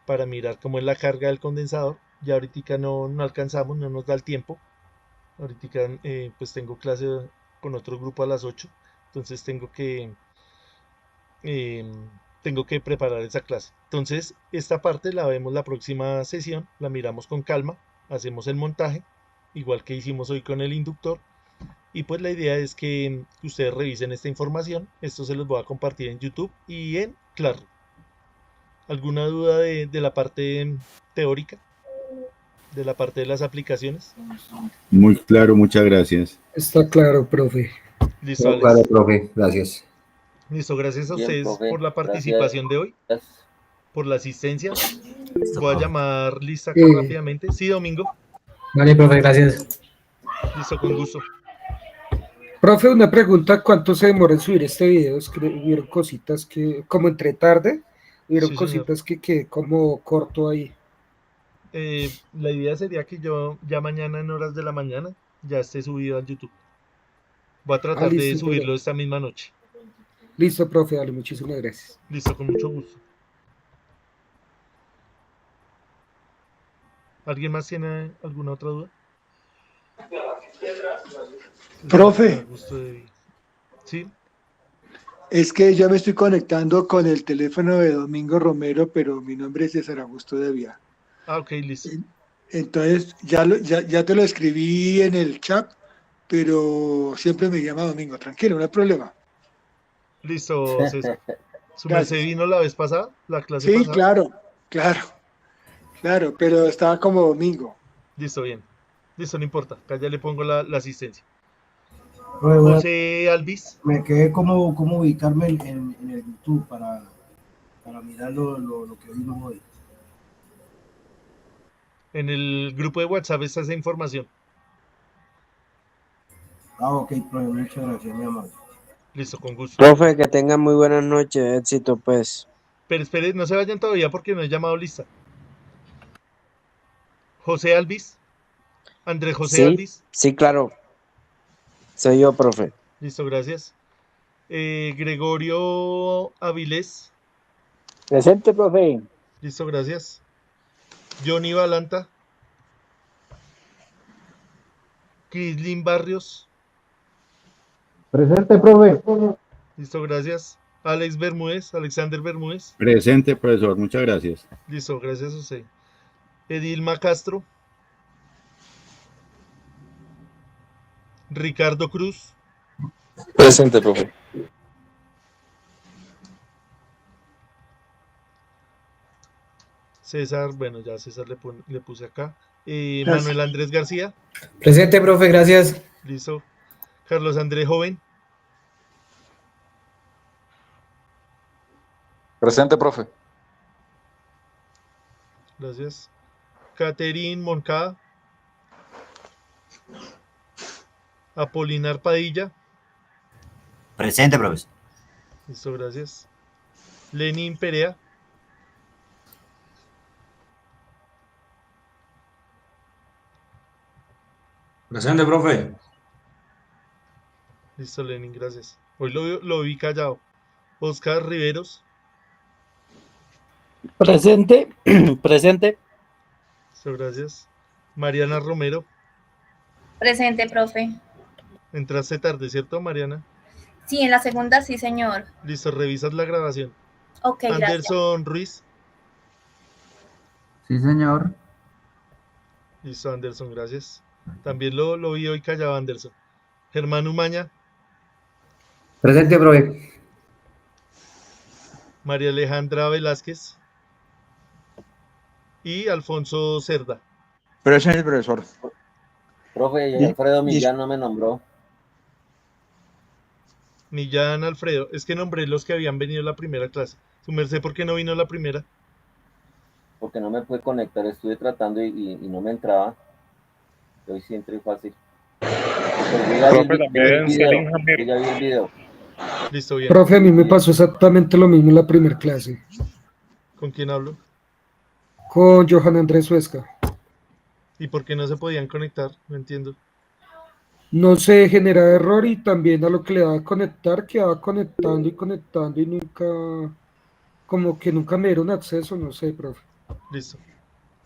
para mirar cómo es la carga del condensador. Ya ahorita no alcanzamos, no nos da el tiempo. Ahorita pues tengo clase con otro grupo a las 8, entonces tengo que preparar esa clase. Entonces, esta parte la vemos la próxima sesión, la miramos con calma, hacemos el montaje, igual que hicimos hoy con el inductor, y pues la idea es que ustedes revisen esta información. Esto se los voy a compartir en YouTube y en Classroom. ¿Alguna duda de la parte teórica? ¿De la parte de las aplicaciones?
Muy claro, muchas gracias.
Está claro, profe.
Listo, Alex.
Claro, profe, gracias.
Listo, gracias a
Bien,
ustedes
profe,
por la participación de hoy.
gracias.
por la asistencia. Voy a llamar lista acá
Sí.
rápidamente. Sí, Domingo.
Vale, profe, gracias.
Listo, con gusto.
Profe, una pregunta, ¿cuánto se demora en subir este video? Es que hubieron cositas que, como entre tarde, hubieron
Sí, señor.
cositas que quedé como corto ahí.
La idea sería que yo ya mañana en horas de la mañana ya esté subido a YouTube. Voy a tratar de
listo,
subirlo
profe.
esta misma noche.
Listo, profe, dale, muchísimas gracias.
Listo, con mucho gusto. ¿Alguien más tiene alguna otra duda?
Profe,
Sí,
es que ya me estoy conectando con el teléfono de Domingo Romero, pero mi nombre es César Augusto Devia.
ok, listo.
Entonces, ya te lo escribí en el chat, pero siempre me llama Domingo. Tranquilo, no hay problema.
Listo, César. ¿Su
Gracias.
merced vino la vez pasada? ¿La clase
Sí,
pasada?
claro, pero estaba como Domingo.
Listo, bien. Listo, no importa. Acá ya le pongo la asistencia.
Profe,
José Alvis.
me quedé como ubicarme en el YouTube para mirar lo que vimos hoy.
En el grupo de WhatsApp está esa información.
Ok, profe, muchas gracias, mi amor.
Listo, con gusto.
Profe, que tengan muy buenas noches, éxito pues.
Pero espere, no se vayan todavía porque no he llamado lista. José Alvis. Andrés José
Sí,
Alvis.
sí, claro. Soy yo, profe.
Listo, gracias. Gregorio Avilés.
Presente, profe.
Listo, gracias. Johnny Balanta. Crislin Barrios.
Presente, profe.
Listo, gracias. Alex Bermúdez, Alexander Bermúdez.
Presente, profesor, muchas gracias.
Listo, gracias a usted. Edilma Castro. Ricardo Cruz.
Presente, profe.
César, bueno, ya César le puse acá.
Gracias.
Manuel Andrés García.
Presente, profe, gracias.
Listo. Carlos Andrés Joven.
Presente, profe.
Gracias. Caterín Moncada. Apolinar Padilla.
Presente, profesor.
Listo, gracias. Lenín Perea.
Presente, profe.
Listo, Lenín, gracias. Hoy lo vi callado. Oscar Riveros.
Presente, presente.
Listo, gracias. Mariana Romero.
Presente, profe.
Entraste tarde, ¿cierto, Mariana?
Sí, en la segunda sí, señor.
Listo, revisas la grabación.
Ok, gracias.
Anderson Ruiz.
Sí, señor.
Listo, Anderson, gracias. También lo vi hoy callado, Anderson. Germán Umaña.
Presente, profe.
María Alejandra Velázquez. Y Alfonso Cerda.
Presente, profesor.
Profe, y Alfredo Millán no me nombró.
Millán Alfredo. Es que nombré los que habían venido a la primera clase. Su merced, ¿por qué no vino a la primera?
Porque no me pude conectar, estuve tratando y no me entraba. Hoy sí entré fácil.
Profe, también Selim Jamir.
Ya vi el video.
Listo, bien.
Profe, a mí me pasó exactamente lo mismo en la primera clase.
¿Con quién hablo?
Con Johan Andrés Huesca.
¿Y por qué no se podían conectar? No entiendo.
No se genera error y también a lo que le daba a conectar, quedaba conectando y nunca, como que nunca me dieron acceso, no sé, profe.
Listo.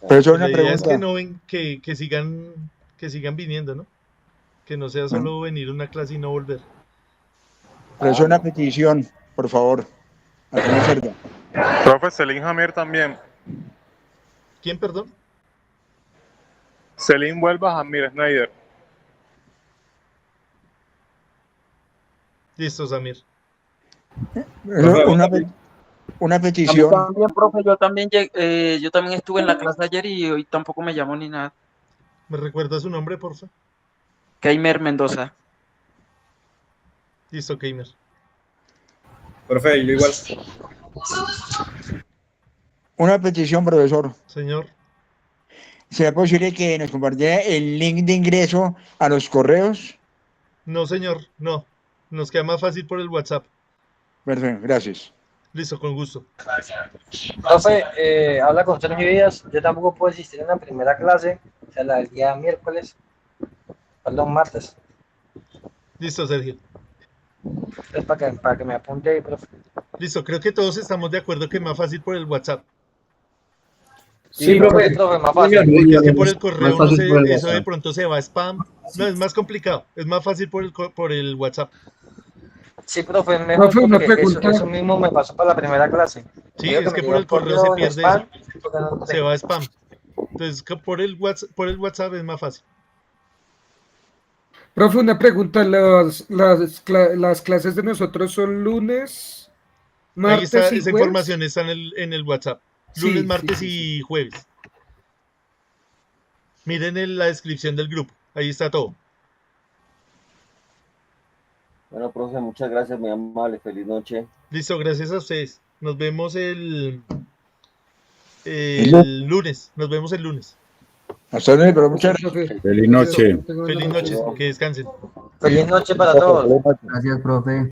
Pero eso es
La
una
idea es que
pregunta.
no ven, que sigan viniendo, ¿no? Que no sea solo venir a una clase y no volver.
Pero eso es una petición, por favor. Alguna cerda.
Profe, Selim Jamir también.
¿Quién, perdón?
Selim Huelva Jamir Schneider.
Listo, Samir.
Una
A mí
petición.
también, profe, yo también estuve en la clase ayer y hoy tampoco me llamó ni nada.
¿Me recuerda su nombre, por favor?
Keimer Mendoza.
Listo, Keimer.
Profe, yo igual.
Una petición, profesor.
Señor.
¿Será posible que nos compartiera el link de ingreso a los correos?
No, señor, no. Nos queda más fácil por el WhatsApp.
Perfecto, gracias.
Listo, con gusto.
Profe, habla con Sergio Díaz. Yo tampoco puedo asistir en la primera clase, o sea, la del día miércoles, perdón, martes.
Listo, Sergio.
Es para que me apunte ahí, profe.
Listo, creo que todos estamos de acuerdo que es más fácil por el WhatsApp.
Sí, profe, más fácil.
Porque es que por el correo
Más fácil por el
eso de
WhatsApp.
pronto se va a spam. No, es más complicado. Es más fácil por el WhatsApp.
Sí, profe, es mejor
Profe, una
porque
pregunta.
eso mismo me pasó para la primera clase.
Sí,
Digo
es que
me
por el
llegó
correo se
en
pierde
spam,
eso.
porque no
Se va a spam. Entonces, que por el WhatsApp es más fácil.
Profe, una pregunta. Las clases de nosotros son lunes,
Ahí
martes
está,
y
esa
jueves.
información está en el WhatsApp.
Sí,
Lunes,
sí,
martes
sí,
y jueves. Miren en la descripción del grupo. Ahí está todo.
Bueno, profe, muchas gracias, muy amable. Feliz noche.
Listo, gracias a ustedes. Nos vemos el
lunes.
lunes. Nos vemos el lunes.
Hasta luego, pero muchas gracias.
Feliz noche.
Feliz noche. Que descansen.
Feliz noche para todos.
Gracias, profe.